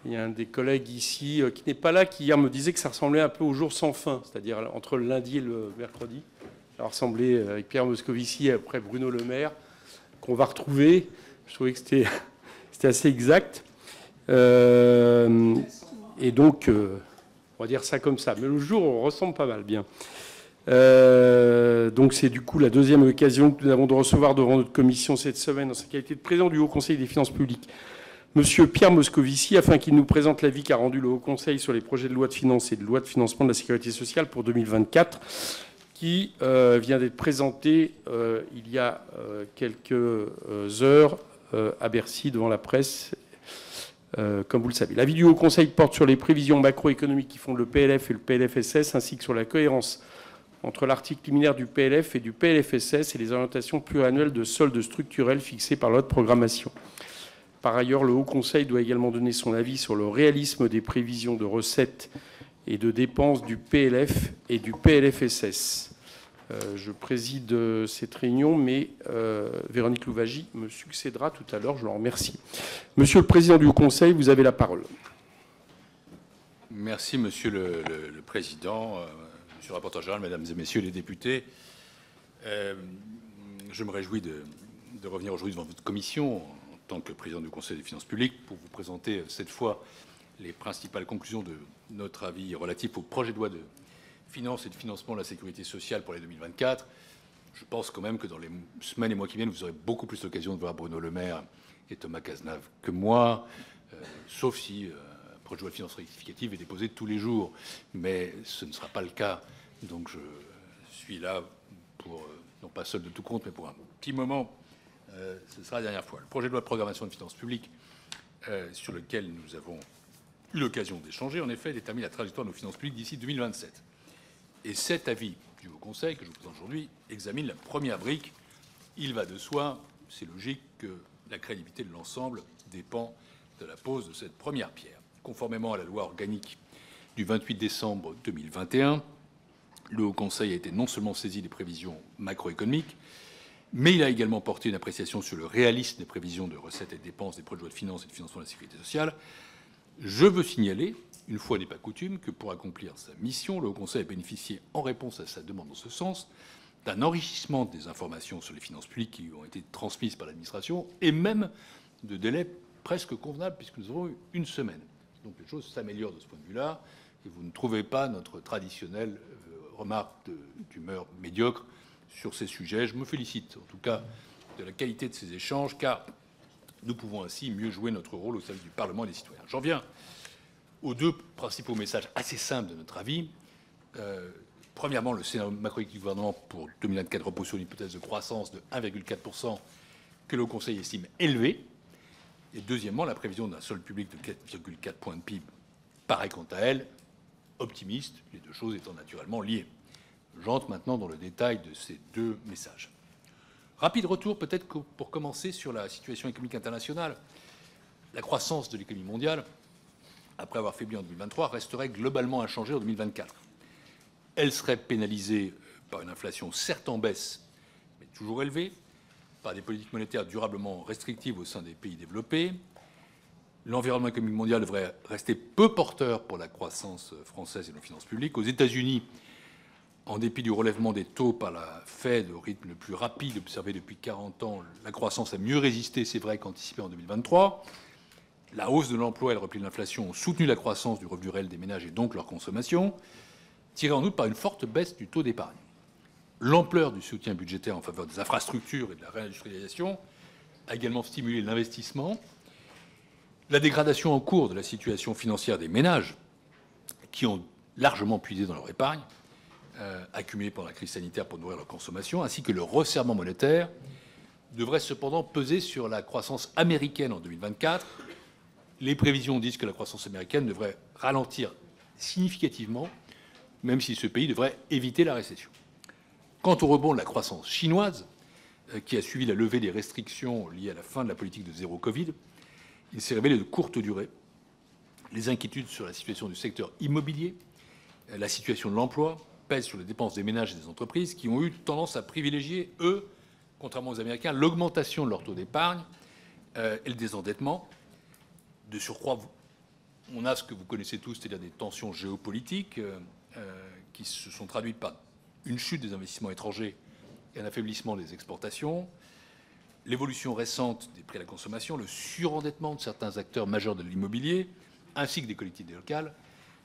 Il y a un des collègues ici qui n'est pas là, qui hier me disait que ça ressemblait un peu au jour sans fin, c'est-à-dire entre le lundi et le mercredi. Ça ressemblait avec Pierre Moscovici et après Bruno Le Maire, qu'on va retrouver. Je trouvais que c'était assez exact. Et donc, on va dire ça comme ça. Mais le jour, on ressemble pas mal bien. Donc c'est du coup la deuxième occasion que nous avons de recevoir devant notre commission cette semaine, en sa qualité de président du Haut Conseil des finances publiques, Monsieur Pierre Moscovici, afin qu'il nous présente l'avis qu'a rendu le Haut Conseil sur les projets de loi de finances et de loi de financement de la sécurité sociale pour 2024, qui vient d'être présenté il y a quelques heures à Bercy devant la presse, comme vous le savez. L'avis du Haut Conseil porte sur les prévisions macroéconomiques qui fondent le PLF et le PLFSS, ainsi que sur la cohérence entre l'article liminaire du PLF et du PLFSS et les orientations pluriannuelles de solde structurel fixées par la loi de programmation. Par ailleurs, le Haut Conseil doit également donner son avis sur le réalisme des prévisions de recettes et de dépenses du PLF et du PLFSS. Je préside cette réunion, mais Véronique Louwagie me succédera tout à l'heure. Je l'en remercie. Monsieur le Président du Haut Conseil, vous avez la parole. Merci, Monsieur le Président, Monsieur le rapporteur général, Mesdames et Messieurs les députés. Je me réjouis de revenir aujourd'hui devant votre commission en tant que président du Conseil des finances publiques pour vous présenter cette fois les principales conclusions de notre avis relatif au projet de loi de finances et de financement de la sécurité sociale pour l'année 2024. Je pense quand même que dans les semaines et mois qui viennent, vous aurez beaucoup plus l'occasion de voir Bruno Le Maire et Thomas Cazenave que moi, sauf si un projet de loi de finances rectificative est déposé tous les jours. Mais ce ne sera pas le cas. Donc je suis là pour, non pas seul de tout compte, mais pour un petit moment. Ce sera la dernière fois. Le projet de loi de programmation de finances publiques, sur lequel nous avons eu l'occasion d'échanger, en effet, détermine la trajectoire de nos finances publiques d'ici 2027. Et cet avis du Haut Conseil, que je vous présente aujourd'hui, examine la première brique. Il va de soi, c'est logique, que la crédibilité de l'ensemble dépend de la pose de cette première pierre. Conformément à la loi organique du 28 décembre 2021, le Haut Conseil a été non seulement saisi des prévisions macroéconomiques, mais il a également porté une appréciation sur le réalisme des prévisions de recettes et de dépenses des projets de loi de finances et de financement de la sécurité sociale. Je veux signaler, une fois n'est pas coutume, que pour accomplir sa mission, le Haut Conseil a bénéficié, en réponse à sa demande en ce sens, d'un enrichissement des informations sur les finances publiques qui ont été transmises par l'administration, et même de délais presque convenables, puisque nous avons eu une semaine. Donc les choses s'améliorent de ce point de vue-là, et vous ne trouvez pas notre traditionnelle remarque d'humeur médiocre sur ces sujets. Je me félicite en tout cas de la qualité de ces échanges, car nous pouvons ainsi mieux jouer notre rôle au sein du Parlement et des citoyens. J'en viens aux deux principaux messages assez simples de notre avis. Premièrement, le scénario macroéconomique du gouvernement pour 2024 repose sur une hypothèse de croissance de 1,4% que le Conseil estime élevée. Et deuxièmement, la prévision d'un solde public de 4,4 points de PIB paraît quant à elle optimiste, les deux choses étant naturellement liées. J'entre maintenant dans le détail de ces deux messages. Rapide retour peut-être pour commencer sur la situation économique internationale. La croissance de l'économie mondiale, après avoir faibli en 2023, resterait globalement inchangée en 2024. Elle serait pénalisée par une inflation certes en baisse, mais toujours élevée, par des politiques monétaires durablement restrictives au sein des pays développés. L'environnement économique mondial devrait rester peu porteur pour la croissance française et nos finances publiques. Aux États-Unis, en dépit du relèvement des taux par la Fed au rythme le plus rapide observé depuis 40 ans, la croissance a mieux résisté, c'est vrai, qu'anticipé en 2023. La hausse de l'emploi et le repli de l'inflation ont soutenu la croissance du revenu réel des ménages et donc leur consommation, tirée en outre par une forte baisse du taux d'épargne. L'ampleur du soutien budgétaire en faveur des infrastructures et de la réindustrialisation a également stimulé l'investissement. La dégradation en cours de la situation financière des ménages, qui ont largement puisé dans leur épargne, accumulée pendant la crise sanitaire pour nourrir leur consommation, ainsi que le resserrement monétaire, devrait cependant peser sur la croissance américaine en 2024. Les prévisions disent que la croissance américaine devrait ralentir significativement, même si ce pays devrait éviter la récession. Quant au rebond de la croissance chinoise, qui a suivi la levée des restrictions liées à la fin de la politique de zéro Covid, il s'est révélé de courte durée. Les inquiétudes sur la situation du secteur immobilier, la situation de l'emploi, pèsent sur les dépenses des ménages et des entreprises qui ont eu tendance à privilégier, eux, contrairement aux Américains, l'augmentation de leur taux d'épargne et le désendettement. De surcroît, on a ce que vous connaissez tous, c'est-à-dire des tensions géopolitiques qui se sont traduites par une chute des investissements étrangers et un affaiblissement des exportations, l'évolution récente des prix à la consommation, le surendettement de certains acteurs majeurs de l'immobilier, ainsi que des collectivités locales,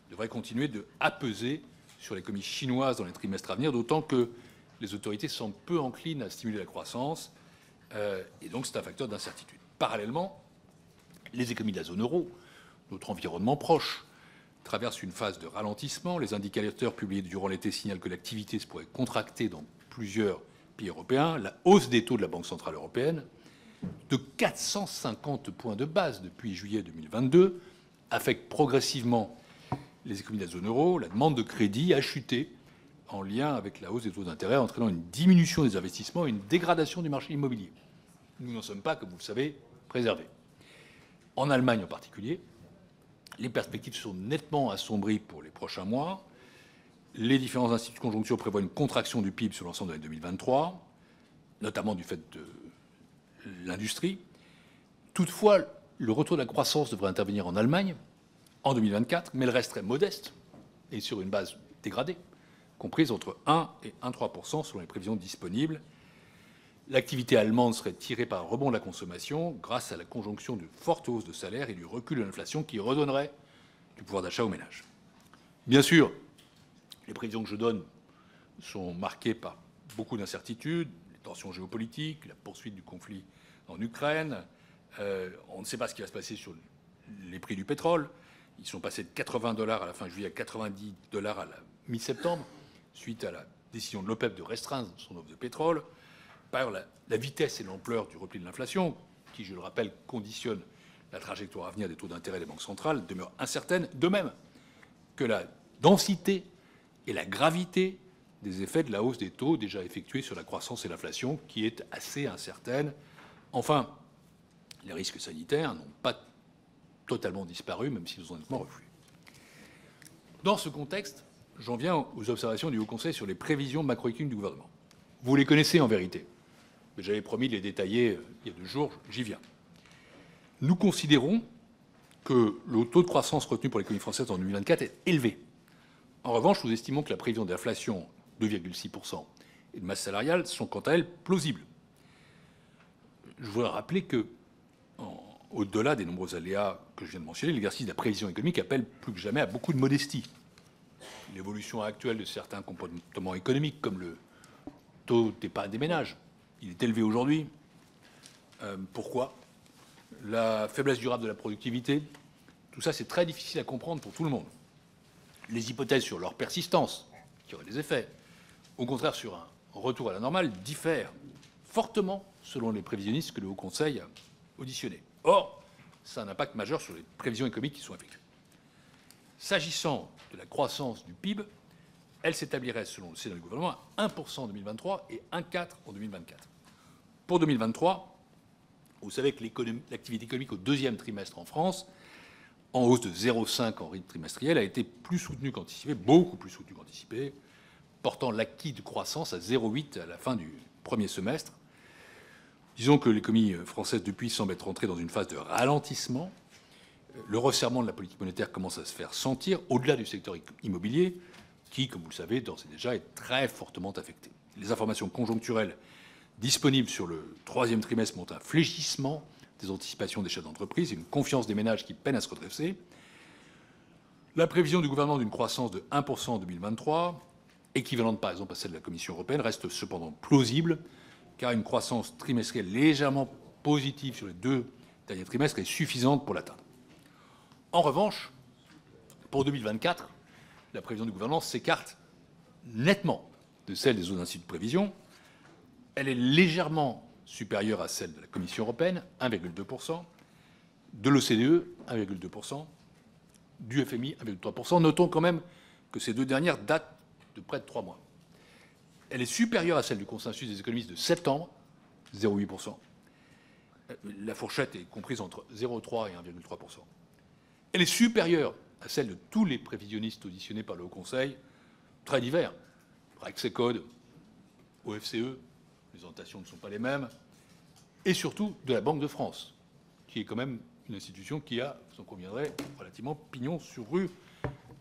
devraient continuer de peser sur l'économie chinoise dans les trimestres à venir, d'autant que les autorités semblent peu enclines à stimuler la croissance, et donc c'est un facteur d'incertitude. Parallèlement, les économies de la zone euro, notre environnement proche, traversent une phase de ralentissement. Les indicateurs publiés durant l'été signalent que l'activité se pourrait contracter dans plusieurs pays européens. La hausse des taux de la Banque centrale européenne, de 450 points de base depuis juillet 2022, affecte progressivement les économies de la zone euro. La demande de crédit a chuté en lien avec la hausse des taux d'intérêt, entraînant une diminution des investissements et une dégradation du marché immobilier. Nous n'en sommes pas, comme vous le savez, préservés. En Allemagne en particulier, les perspectives sont nettement assombries pour les prochains mois. Les différents instituts de conjoncture prévoient une contraction du PIB sur l'ensemble de l'année 2023, notamment du fait de l'industrie. Toutefois, le retour de la croissance devrait intervenir en Allemagne en 2024, mais elle resterait modeste et sur une base dégradée, comprise entre 1 et 1,3% selon les prévisions disponibles. L'activité allemande serait tirée par un rebond de la consommation grâce à la conjonction de fortes hausses de salaires et du recul de l'inflation qui redonnerait du pouvoir d'achat aux ménages. Bien sûr, les prévisions que je donne sont marquées par beaucoup d'incertitudes, les tensions géopolitiques, la poursuite du conflit en Ukraine. On ne sait pas ce qui va se passer sur les prix du pétrole. Ils sont passés de $80 à la fin juillet à $90 à la mi-septembre, suite à la décision de l'OPEP de restreindre son offre de pétrole. Par ailleurs, la vitesse et l'ampleur du repli de l'inflation, qui, je le rappelle, conditionne la trajectoire à venir des taux d'intérêt des banques centrales, demeure incertaine, de même que la densité et la gravité des effets de la hausse des taux déjà effectués sur la croissance et l'inflation, qui est assez incertaine. Enfin, les risques sanitaires n'ont pas totalement disparu, même s'ils ont nettement reflué. Dans ce contexte, j'en viens aux observations du Haut Conseil sur les prévisions macroéconomiques du gouvernement. Vous les connaissez en vérité, mais j'avais promis de les détailler il y a 2 jours, j'y viens. Nous considérons que le taux de croissance retenu pour l'économie française en 2024 est élevé. En revanche, nous estimons que la prévision d'inflation, 2,6%, et de masse salariale sont quant à elles plausibles. Je voudrais rappeler que, au-delà des nombreux aléas que je viens de mentionner, l'exercice de la prévision économique appelle plus que jamais à beaucoup de modestie. L'évolution actuelle de certains comportements économiques, comme le taux d'épargne des ménages, il est élevé aujourd'hui. Pourquoi ? La faiblesse durable de la productivité, tout ça c'est très difficile à comprendre pour tout le monde. Les hypothèses sur leur persistance, qui auraient des effets, au contraire sur un retour à la normale, diffèrent fortement selon les prévisionnistes que le Haut Conseil a auditionnés. Or, ça a un impact majeur sur les prévisions économiques qui sont effectuées. S'agissant de la croissance du PIB, elle s'établirait, selon le Sénat du gouvernement, à 1% en 2023 et 1,4% en 2024. Pour 2023, vous savez que l'activité économique au 2e trimestre en France, en hausse de 0,5 en rythme trimestriel, a été plus soutenue qu'anticipé, beaucoup plus soutenue qu'anticipé, portant l'acquis de croissance à 0,8 à la fin du 1er semestre. Disons que l'économie française, depuis, semble être entrée dans une phase de ralentissement. Le resserrement de la politique monétaire commence à se faire sentir, au-delà du secteur immobilier, qui, comme vous le savez, d'ores et déjà est très fortement affecté. Les informations conjoncturelles disponibles sur le 3e trimestre montrent un fléchissement des anticipations des chefs d'entreprise et une confiance des ménages qui peinent à se redresser. La prévision du gouvernement d'une croissance de 1% en 2023, équivalente par exemple à celle de la Commission européenne, reste cependant plausible, car une croissance trimestrielle légèrement positive sur les 2 derniers trimestres est suffisante pour l'atteindre. En revanche, pour 2024, la prévision du gouvernement s'écarte nettement de celle des autres instituts de prévision. Elle est légèrement supérieure à celle de la Commission européenne, 1,2%, de l'OCDE, 1,2%, du FMI, 1,3%. Notons quand même que ces 2 dernières datent de près de 3 mois. Elle est supérieure à celle du consensus des économistes de septembre, 0,8%. La fourchette est comprise entre 0,3 et 1,3%. Elle est supérieure à celle de tous les prévisionnistes auditionnés par le Haut Conseil, très divers. Rexecode, OFCE, les orientations ne sont pas les mêmes, et surtout de la Banque de France, qui est quand même une institution qui a, vous en conviendrez, relativement pignon sur rue.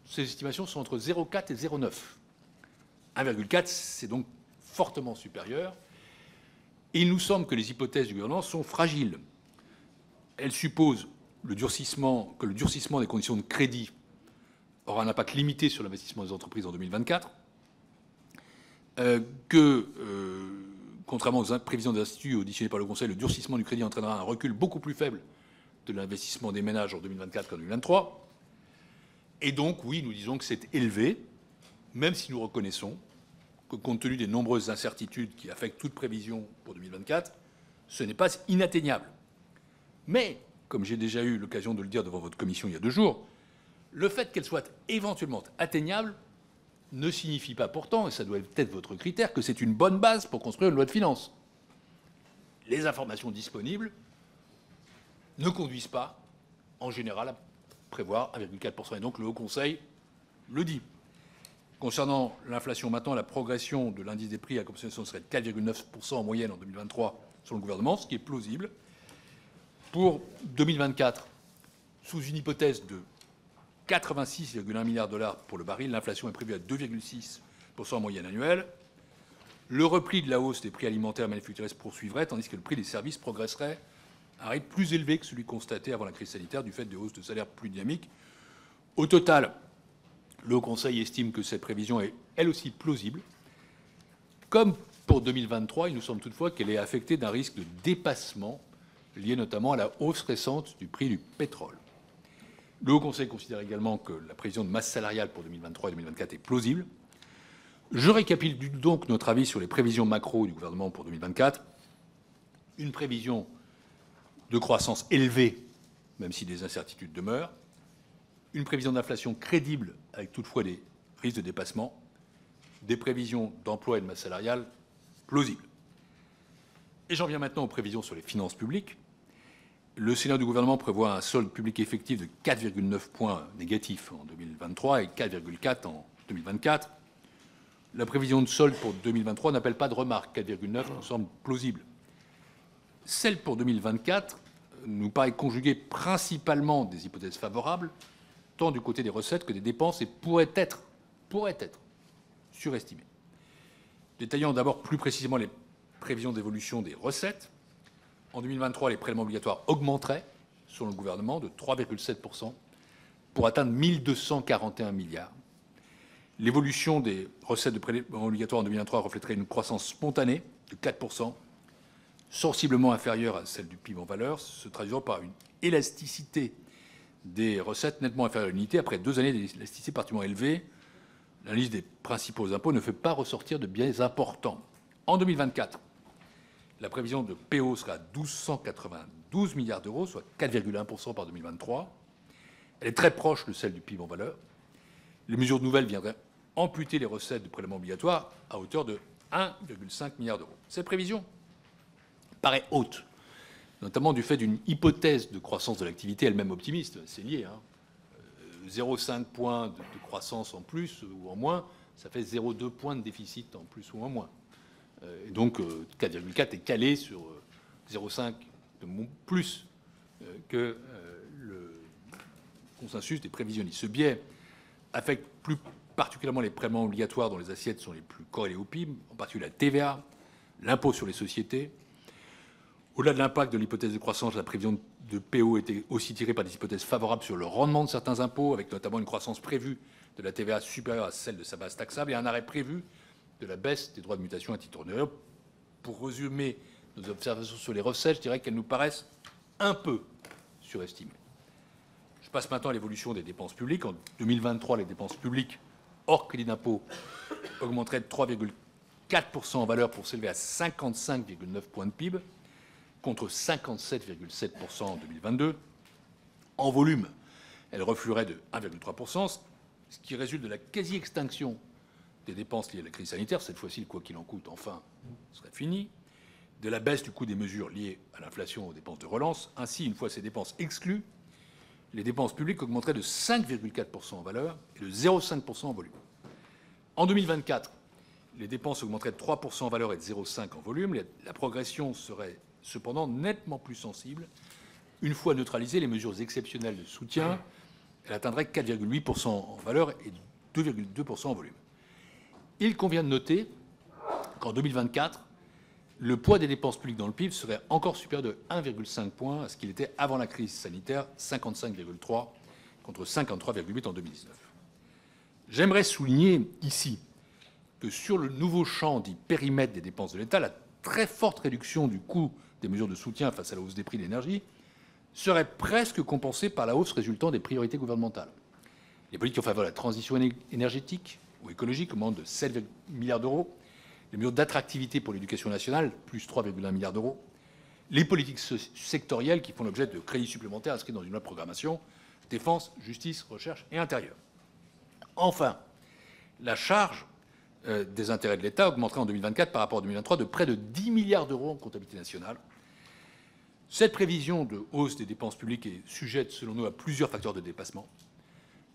Ces estimations sont entre 0,4 et 0,9. 1,4, c'est donc fortement supérieur. Et il nous semble que les hypothèses du gouvernement sont fragiles. Elles supposent que le durcissement des conditions de crédit aura un impact limité sur l'investissement des entreprises en 2024, contrairement aux prévisions des instituts auditionnées par le Conseil, le durcissement du crédit entraînera un recul beaucoup plus faible de l'investissement des ménages en 2024 qu'en 2023. Et donc, oui, nous disons que c'est élevé, même si nous reconnaissons que, compte tenu des nombreuses incertitudes qui affectent toute prévision pour 2024, ce n'est pas inatteignable. Mais, comme j'ai déjà eu l'occasion de le dire devant votre commission il y a 2 jours, le fait qu'elle soit éventuellement atteignable ne signifie pas pourtant, et ça doit être votre critère, que c'est une bonne base pour construire une loi de finances. Les informations disponibles ne conduisent pas, en général, à prévoir 1,4%. Et donc le Haut Conseil le dit. Concernant l'inflation maintenant, la progression de l'indice des prix à consommation serait de 4,9% en moyenne en 2023 selon le gouvernement, ce qui est plausible. Pour 2024, sous une hypothèse de 86,1 milliards de dollars pour le baril, l'inflation est prévue à 2,6% en moyenne annuelle. Le repli de la hausse des prix alimentaires et manufacturiers se poursuivrait, tandis que le prix des services progresserait à un rythme plus élevé que celui constaté avant la crise sanitaire du fait de hausses de salaires plus dynamiques. Au total, le Haut Conseil estime que cette prévision est elle aussi plausible. Comme pour 2023, il nous semble toutefois qu'elle est affectée d'un risque de dépassement lié notamment à la hausse récente du prix du pétrole. Le Haut Conseil considère également que la prévision de masse salariale pour 2023 et 2024 est plausible. Je récapitule donc notre avis sur les prévisions macro du gouvernement pour 2024. Une prévision de croissance élevée, même si des incertitudes demeurent. Une prévision d'inflation crédible, avec toutefois des risques de dépassement. Des prévisions d'emploi et de masse salariale plausibles. Et j'en viens maintenant aux prévisions sur les finances publiques. Le Sénat du gouvernement prévoit un solde public effectif de 4,9 points négatifs en 2023 et 4,4 en 2024. La prévision de solde pour 2023 n'appelle pas de remarques. 4,9 nous semble plausible. Celle pour 2024 nous paraît conjuguer principalement des hypothèses favorables, tant du côté des recettes que des dépenses, et pourrait être surestimée. Détaillons d'abord plus précisément les prévisions d'évolution des recettes. En 2023, les prélèvements obligatoires augmenteraient, selon le gouvernement, de 3,7% pour atteindre 1 241 milliards. L'évolution des recettes de prélèvements obligatoires en 2023 reflèterait une croissance spontanée de 4%, sensiblement inférieure à celle du PIB en valeur, se traduisant par une élasticité des recettes nettement inférieure à l'unité. Après 2 années d'élasticité particulièrement élevée, l'analyse des principaux impôts ne fait pas ressortir de biais importants. En 2024, la prévision de PO sera à 1292 milliards d'euros, soit 4,1% par 2023. Elle est très proche de celle du PIB en valeur. Les mesures nouvelles viendraient amputer les recettes de prélèvements obligatoires à hauteur de 1,5 milliard d'euros. Cette prévision paraît haute, notamment du fait d'une hypothèse de croissance de l'activité elle-même optimiste. C'est lié. 0,5 points de croissance en plus ou en moins, ça fait 0,2 points de déficit en plus ou en moins. Et donc 4,4 est calé sur 0,5 de plus que le consensus des prévisionnistes. Ce biais affecte plus particulièrement les prélèvements obligatoires dont les assiettes sont les plus corrélées au PIB, en particulier la TVA, l'impôt sur les sociétés. Au-delà de l'impact de l'hypothèse de croissance, la prévision de PO était aussi tirée par des hypothèses favorables sur le rendement de certains impôts, avec notamment une croissance prévue de la TVA supérieure à celle de sa base taxable et un arrêt prévu de la baisse des droits de mutation à titre onéreux. Pour résumer nos observations sur les recettes, je dirais qu'elles nous paraissent un peu surestimées. Je passe maintenant à l'évolution des dépenses publiques. En 2023, les dépenses publiques hors crédit d'impôt augmenteraient de 3,4% en valeur pour s'élever à 55,9 points de PIB, contre 57,7% en 2022. En volume, elles reflueraient de 1,3%, ce qui résulte de la quasi-extinction des dépenses liées à la crise sanitaire. Cette fois-ci, le quoi qu'il en coûte, enfin, serait fini. De la baisse du coût des mesures liées à l'inflation aux dépenses de relance. Ainsi, une fois ces dépenses exclues, les dépenses publiques augmenteraient de 5,4% en valeur et de 0,5% en volume. En 2024, les dépenses augmenteraient de 3% en valeur et de 0,5% en volume. La progression serait cependant nettement plus sensible Une fois neutralisées les mesures exceptionnelles de soutien, elle atteindrait 4,8% en valeur et 2,2% en volume. Il convient de noter qu'en 2024, le poids des dépenses publiques dans le PIB serait encore supérieur de 1,5 point à ce qu'il était avant la crise sanitaire, 55,3 contre 53,8 en 2019. J'aimerais souligner ici que sur le nouveau champ dit périmètre des dépenses de l'État, la très forte réduction du coût des mesures de soutien face à la hausse des prix de l'énergie serait presque compensée par la hausse résultant des priorités gouvernementales. Les politiques en faveur de la transition énergétique ou écologique augmentent de 7 milliards d'euros. Les mesures d'attractivité pour l'éducation nationale, plus 3,1 milliards d'euros. Les politiques sectorielles qui font l'objet de crédits supplémentaires inscrits dans une loi de programmation, défense, justice, recherche et intérieur. Enfin, la charge des intérêts de l'État augmenterait en 2024 par rapport à 2023 de près de 10 milliards d'euros en comptabilité nationale. Cette prévision de hausse des dépenses publiques est sujette, selon nous, à plusieurs facteurs de dépassement.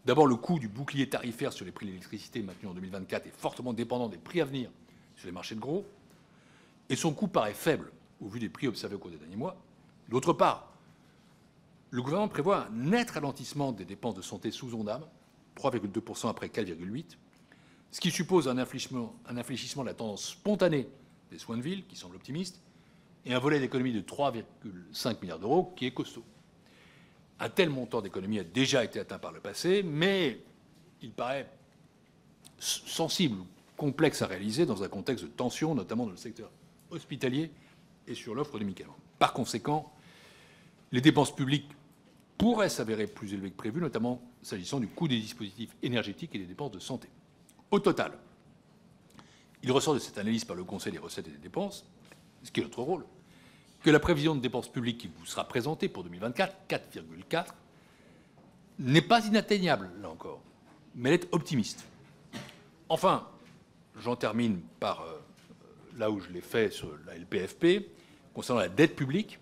D'abord, le coût du bouclier tarifaire sur les prix de l'électricité maintenu en 2024 est fortement dépendant des prix à venir sur les marchés de gros, et son coût paraît faible au vu des prix observés au cours des derniers mois. D'autre part, le gouvernement prévoit un net ralentissement des dépenses de santé sous Ondam, 3,2% après 4,8%, ce qui suppose un infléchissement de la tendance spontanée des soins de ville, qui semble optimiste, et un volet d'économie de 3,5 milliards d'euros, qui est costaud. Un tel montant d'économie a déjà été atteint par le passé, mais il paraît sensible ou complexe à réaliser dans un contexte de tension, notamment dans le secteur hospitalier et sur l'offre de médicaments. Par conséquent, les dépenses publiques pourraient s'avérer plus élevées que prévu, notamment s'agissant du coût des dispositifs énergétiques et des dépenses de santé. Au total, il ressort de cette analyse par le Conseil des recettes et des dépenses, ce qui est notre rôle, que la prévision de dépenses publiques qui vous sera présentée pour 2024, 4,4, n'est pas inatteignable, là encore, mais elle est optimiste. Enfin, j'en termine par là où je l'ai fait sur la LPFP. Concernant la dette publique,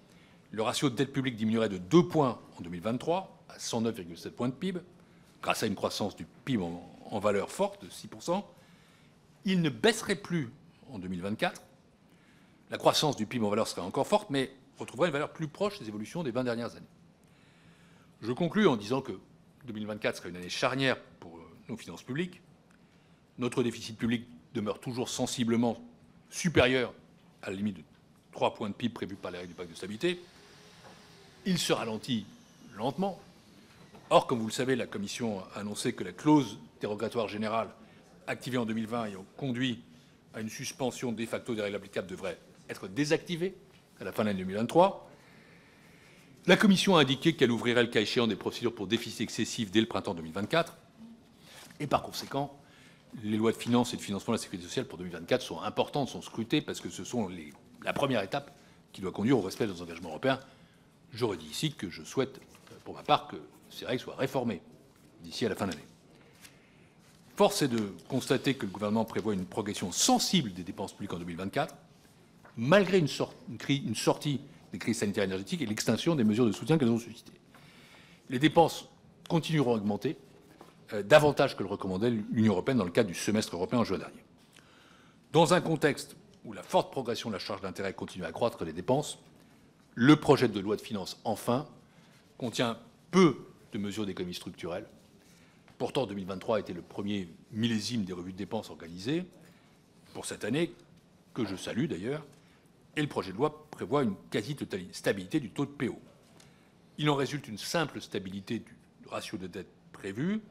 le ratio de dette publique diminuerait de 2 points en 2023 à 109,7 points de PIB, grâce à une croissance du PIB en valeur forte de 6%. Il ne baisserait plus en 2024. La croissance du PIB en valeur serait encore forte, mais retrouverait une valeur plus proche des évolutions des 20 dernières années. Je conclus en disant que 2024 serait une année charnière pour nos finances publiques. Notre déficit public demeure toujours sensiblement supérieur à la limite de 3 points de PIB prévue par les règles du pacte de stabilité. Il se ralentit lentement. Or, comme vous le savez, la Commission a annoncé que la clause dérogatoire générale activée en 2020 ayant conduit à une suspension de facto des règles applicables devrait être désactivée à la fin de l'année 2023. La Commission a indiqué qu'elle ouvrirait le cas échéant des procédures pour déficit excessif dès le printemps 2024. Et par conséquent, les lois de finances et de financement de la sécurité sociale pour 2024 sont importantes, sont scrutées, parce que ce sont la première étape qui doit conduire au respect de nos engagements européens. Je redis ici que je souhaite, pour ma part, que ces règles soient réformées d'ici à la fin de l'année. Force est de constater que le gouvernement prévoit une progression sensible des dépenses publiques en 2024, malgré une sortie des crises sanitaires et énergétiques et l'extinction des mesures de soutien qu'elles ont suscitées. Les dépenses continueront à augmenter, davantage que le recommandait l'Union européenne dans le cadre du semestre européen en juin dernier. Dans un contexte où la forte progression de la charge d'intérêt continue à accroître les dépenses, le projet de loi de finances, enfin, contient peu de mesures d'économie structurelle. Pourtant, 2023 a été le premier millésime des revues de dépenses organisées pour cette année, que je salue d'ailleurs, et le projet de loi prévoit une quasi-stabilité du taux de PO. Il en résulte une simple stabilité du ratio de dette prévu,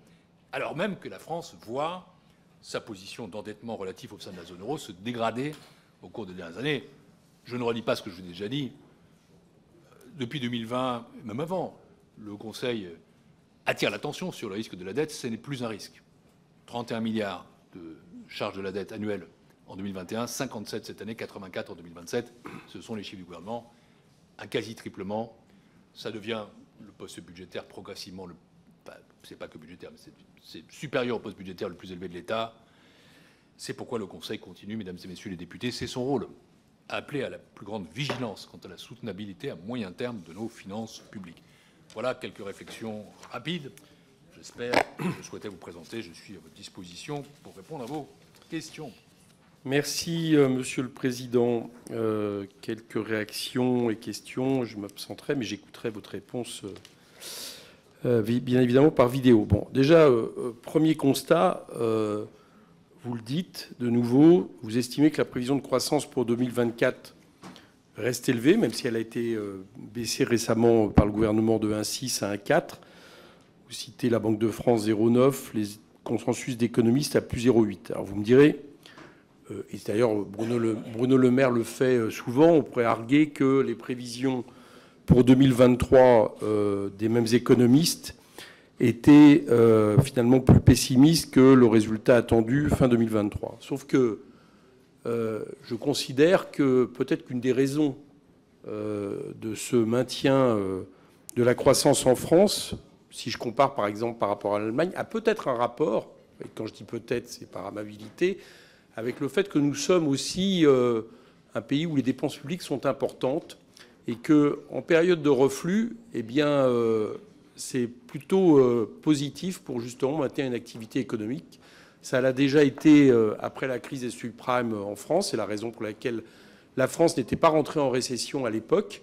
alors même que la France voit sa position d'endettement relatif au sein de la zone euro se dégrader au cours des dernières années. Je ne relis pas ce que je vous ai déjà dit. Depuis 2020, même avant, le Conseil attire l'attention sur le risque de la dette. Ce n'est plus un risque. 31 milliards de charges de la dette annuelle en 2021, 57 cette année, 84 en 2027. Ce sont les chiffres du gouvernement. Un quasi-triplement. Ça devient le poste budgétaire progressivement, c'est pas que budgétaire, mais c'est supérieur au poste budgétaire le plus élevé de l'État. C'est pourquoi le Conseil continue, mesdames et messieurs les députés, c'est son rôle, à appeler à la plus grande vigilance quant à la soutenabilité à moyen terme de nos finances publiques. Voilà quelques réflexions rapides. J'espère, je souhaitais vous présenter, je suis à votre disposition pour répondre à vos questions. Merci, Monsieur le Président. Quelques réactions et questions. Je m'absenterai, mais j'écouterai votre réponse, bien évidemment, par vidéo. Bon, déjà, premier constat, vous le dites de nouveau, vous estimez que la prévision de croissance pour 2024 reste élevée, même si elle a été baissée récemment par le gouvernement de 1,6 à 1,4. Vous citez la Banque de France 0,9, les consensus d'économistes à plus 0,8. Alors vous me direz, et d'ailleurs Bruno Le Maire le fait souvent, on pourrait arguer que les prévisions pour 2023 des mêmes économistes étaient finalement plus pessimistes que le résultat attendu fin 2023. Sauf que je considère que peut-être qu'une des raisons de ce maintien de la croissance en France, si je compare par exemple par rapport à l'Allemagne, a peut-être un rapport, et quand je dis peut-être, c'est par amabilité, avec le fait que nous sommes aussi un pays où les dépenses publiques sont importantes et qu'en période de reflux, eh bien, c'est plutôt positif pour justement maintenir une activité économique. Ça l'a déjà été après la crise des subprimes en France. C'est la raison pour laquelle la France n'était pas rentrée en récession à l'époque.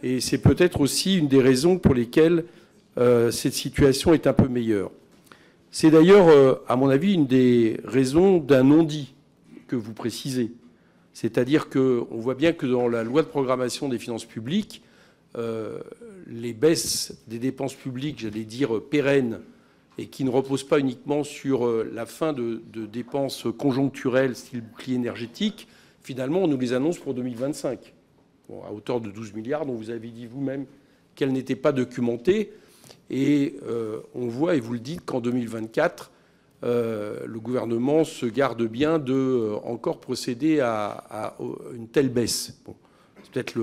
Et c'est peut-être aussi une des raisons pour lesquelles cette situation est un peu meilleure. C'est d'ailleurs, à mon avis, une des raisons d'un non-dit que vous précisez. C'est-à-dire qu'on voit bien que dans la loi de programmation des finances publiques, les baisses des dépenses publiques, j'allais dire pérennes, et qui ne reposent pas uniquement sur la fin de dépenses conjoncturelles, style bouclier énergétique, finalement, on nous les annonce pour 2025, bon, à hauteur de 12 milliards, dont vous avez dit vous-même qu'elles n'étaient pas documentées. Et on voit, et vous le dites, qu'en 2024, le gouvernement se garde bien de encore procéder à une telle baisse. Bon, c'est peut-être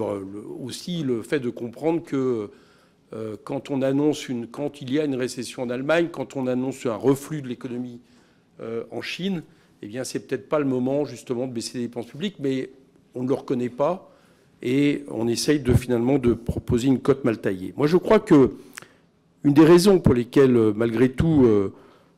aussi le fait de comprendre que quand il y a une récession en Allemagne, quand on annonce un reflux de l'économie en Chine, eh bien, c'est peut-être pas le moment justement de baisser les dépenses publiques, mais on ne le reconnaît pas et on essaye finalement de proposer une cote mal taillée. Moi, je crois que une des raisons pour lesquelles, malgré tout,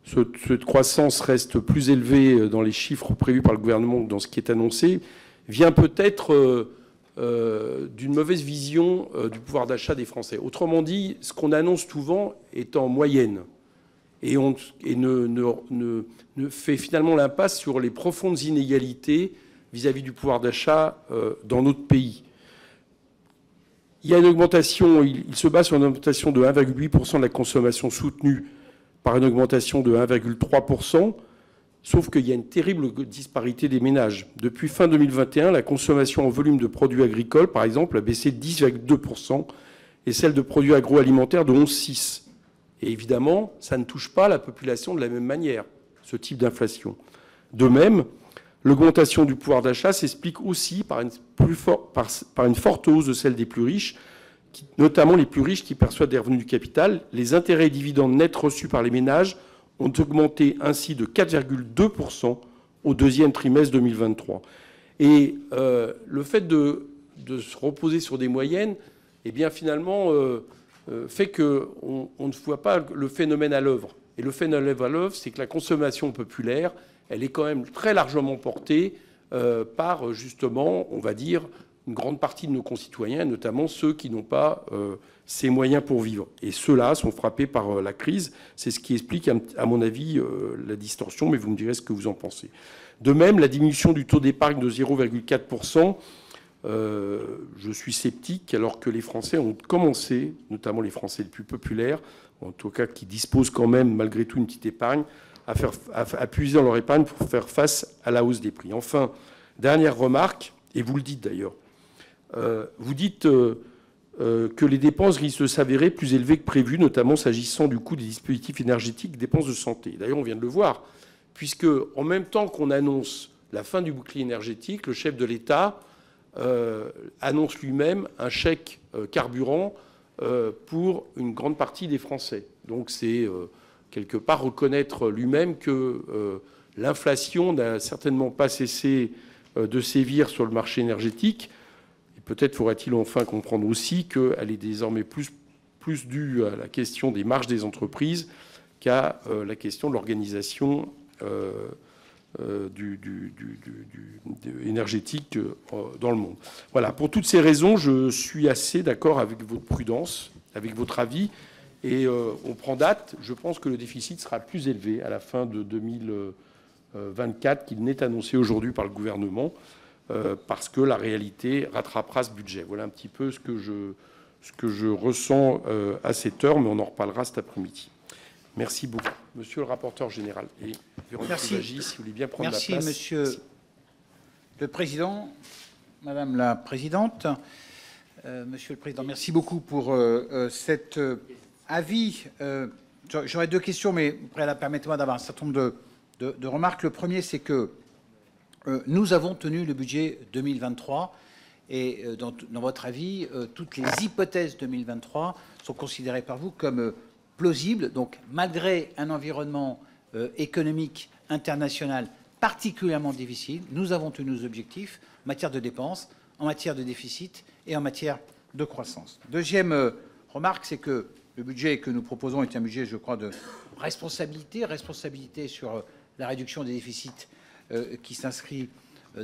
cette croissance reste plus élevée dans les chiffres prévus par le gouvernement que dans ce qui est annoncé, vient peut-être d'une mauvaise vision du pouvoir d'achat des Français. Autrement dit, ce qu'on annonce souvent est en moyenne et ne fait finalement l'impasse sur les profondes inégalités vis-à-vis du pouvoir d'achat dans notre pays. Il y a une augmentation, il se base sur une augmentation de 1,8% de la consommation soutenue par une augmentation de 1,3%, sauf qu'il y a une terrible disparité des ménages. Depuis fin 2021, la consommation en volume de produits agricoles, par exemple, a baissé de 10,2% et celle de produits agroalimentaires de 11,6%. Et évidemment, ça ne touche pas la population de la même manière, ce type d'inflation. De même, l'augmentation du pouvoir d'achat s'explique aussi par une forte hausse de celle des plus riches, notamment les plus riches qui perçoivent des revenus du capital. Les intérêts et dividendes nets reçus par les ménages ont augmenté ainsi de 4,2% au deuxième trimestre 2023. Et le fait de se reposer sur des moyennes, eh bien finalement, fait qu'on ne voit pas le phénomène à l'œuvre. Et le phénomène à l'œuvre, c'est que la consommation populaire, elle est quand même très largement portée par, justement, on va dire, une grande partie de nos concitoyens, notamment ceux qui n'ont pas ces moyens pour vivre. Et ceux-là sont frappés par la crise. C'est ce qui explique, à mon avis, la distorsion, mais vous me direz ce que vous en pensez. De même, la diminution du taux d'épargne de 0,4%, je suis sceptique, alors que les Français ont commencé, notamment les Français les plus populaires, en tout cas qui disposent quand même, malgré tout, une petite épargne, à puiser dans leur épargne pour faire face à la hausse des prix. Enfin, dernière remarque, et vous le dites d'ailleurs, vous dites que les dépenses risquent de s'avérer plus élevées que prévu, notamment s'agissant du coût des dispositifs énergétiques, dépenses de santé. D'ailleurs, on vient de le voir, puisque en même temps qu'on annonce la fin du bouclier énergétique, le chef de l'État annonce lui-même un chèque carburant pour une grande partie des Français. Donc c'est quelque part reconnaître lui-même que l'inflation n'a certainement pas cessé de sévir sur le marché énergétique. Et peut-être faudrait-il enfin comprendre aussi qu'elle est désormais plus due à la question des marges des entreprises qu'à la question de l'organisation énergétique dans le monde. Voilà, pour toutes ces raisons, je suis assez d'accord avec votre prudence, avec votre avis, et on prend date. Je pense que le déficit sera plus élevé à la fin de 2024 qu'il n'est annoncé aujourd'hui par le gouvernement, parce que la réalité rattrapera ce budget. Voilà un petit peu ce que je ressens à cette heure, mais on en reparlera cet après-midi. Merci beaucoup. Monsieur le rapporteur général et Véronique Louwagie, si vous voulez bien prendre la place. Merci, Monsieur le Président, Madame la Présidente. Monsieur le Président, merci beaucoup pour cet avis. J'aurais deux questions, mais permettez-moi d'avoir un certain nombre de remarques. Le premier, c'est que nous avons tenu le budget 2023 et dans votre avis, toutes les hypothèses 2023 sont considérées par vous comme plausible, donc malgré un environnement économique international particulièrement difficile, nous avons tenu nos objectifs en matière de dépenses, en matière de déficit et en matière de croissance. Deuxième remarque, c'est que le budget que nous proposons est un budget, je crois, de responsabilité sur la réduction des déficits qui s'inscrit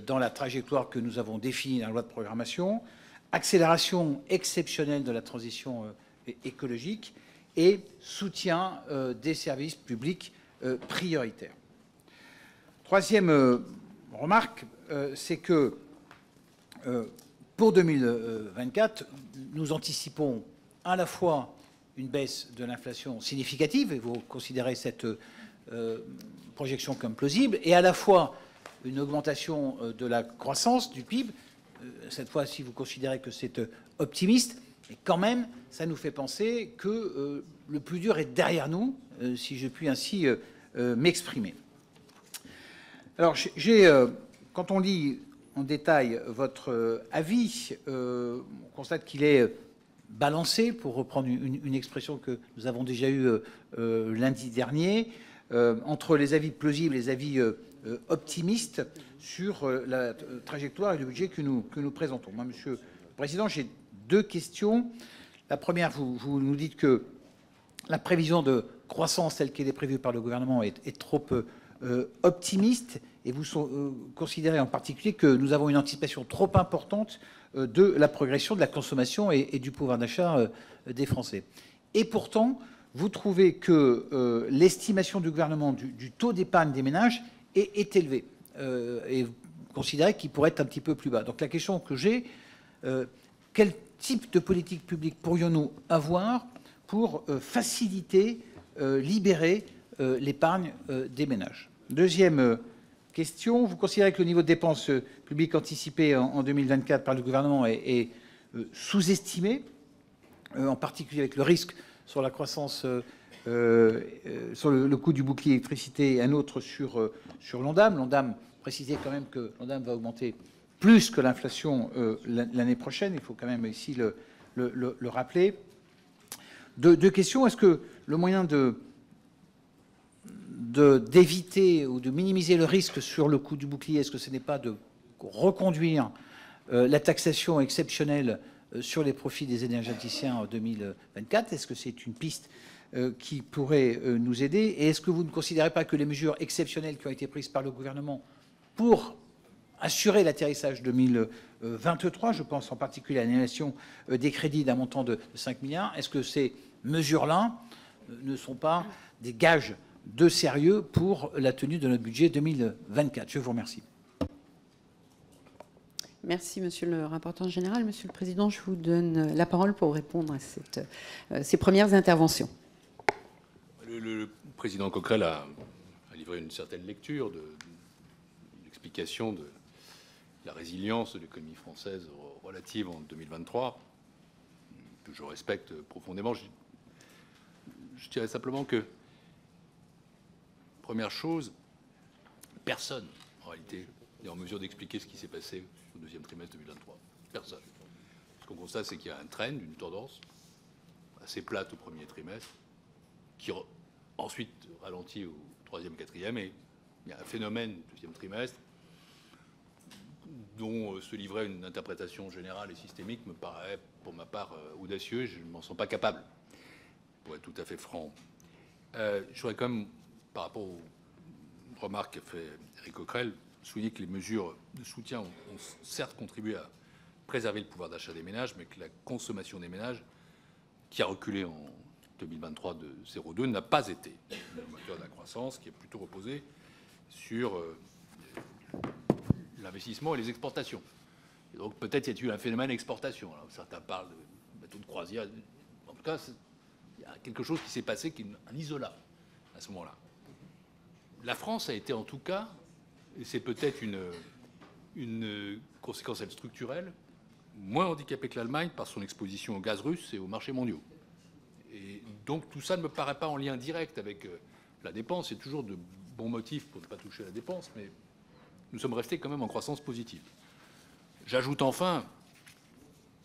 dans la trajectoire que nous avons définie dans la loi de programmation, accélération exceptionnelle de la transition écologique, et soutien des services publics prioritaires. Troisième remarque, c'est que pour 2024, nous anticipons à la fois une baisse de l'inflation significative, et vous considérez cette projection comme plausible, et à la fois une augmentation de la croissance du PIB. Cette fois, si vous considérez que c'est optimiste, et quand même, ça nous fait penser que le plus dur est derrière nous, si je puis ainsi m'exprimer. Alors, quand on lit en détail votre avis, on constate qu'il est balancé, pour reprendre une expression que nous avons déjà eue lundi dernier, entre les avis plausibles et les avis optimistes sur la trajectoire et le budget que nous présentons. Moi, Monsieur le Président, j'ai deux questions. La première, vous nous dites que la prévision de croissance telle qu'elle est prévue par le gouvernement est trop optimiste, et vous considérez en particulier que nous avons une anticipation trop importante de la progression de la consommation et du pouvoir d'achat des Français. Et pourtant, vous trouvez que l'estimation du gouvernement du taux d'épargne des ménages est élevée, et vous considérez qu'il pourrait être un petit peu plus bas. Donc la question que j'ai, quel type de politique publique pourrions-nous avoir pour faciliter, libérer l'épargne des ménages? Deuxième question, vous considérez que le niveau de dépenses publiques anticipé en 2024 par le gouvernement est sous-estimé, en particulier avec le risque sur la croissance, sur le coût du bouclier électricité, et un autre sur l'Ondam. L'Ondam, précisez quand même que l'Ondam va augmenter plus que l'inflation l'année prochaine, il faut quand même ici le rappeler. Deux questions, est-ce que le moyen d'éviter ou de minimiser le risque sur le coût du bouclier, est-ce que ce n'est pas de reconduire la taxation exceptionnelle sur les profits des énergéticiens en 2024? Est-ce que c'est une piste qui pourrait nous aider? Et est-ce que vous ne considérez pas que les mesures exceptionnelles qui ont été prises par le gouvernement pour assurer l'atterrissage 2023, je pense en particulier à l'annulation des crédits d'un montant de 5 milliards, est-ce que ces mesures-là ne sont pas des gages de sérieux pour la tenue de notre budget 2024? Je vous remercie. Merci, Monsieur le rapporteur général. Monsieur le Président, je vous donne la parole pour répondre à ces premières interventions. Le président Coquerel a livré une certaine lecture de l'explication de la résilience de l'économie française relative en 2023, que je respecte profondément. Je dirais simplement que, première chose, personne, en réalité, n'est en mesure d'expliquer ce qui s'est passé au deuxième trimestre 2023. Personne. Ce qu'on constate, c'est qu'il y a un trend, une tendance assez plate au premier trimestre, qui ensuite ralentit au troisième, quatrième, et il y a un phénomène au deuxième trimestre dont se livrer une interprétation générale et systémique me paraît, pour ma part, audacieux. Je ne m'en sens pas capable, pour être tout à fait franc. Je voudrais quand même, par rapport aux remarque qu'a fait Éric Coquerel, souligner que les mesures de soutien ont certes contribué à préserver le pouvoir d'achat des ménages, mais que la consommation des ménages, qui a reculé en 2023 de 0,2, n'a pas été le moteur de la croissance, qui a plutôt reposé sur l'investissement et les exportations. Et donc peut-être y a-t-il un phénomène exportation. Alors, certains parlent de bateaux de croisière. En tout cas, il y a quelque chose qui s'est passé, qui est un isolat à ce moment-là. La France a été en tout cas, et c'est peut-être une conséquence structurelle, moins handicapée que l'Allemagne par son exposition au gaz russe et aux marchés mondiaux. Et donc tout ça ne me paraît pas en lien direct avec la dépense. Il y a toujours de bons motifs pour ne pas toucher à la dépense, mais nous sommes restés quand même en croissance positive. J'ajoute enfin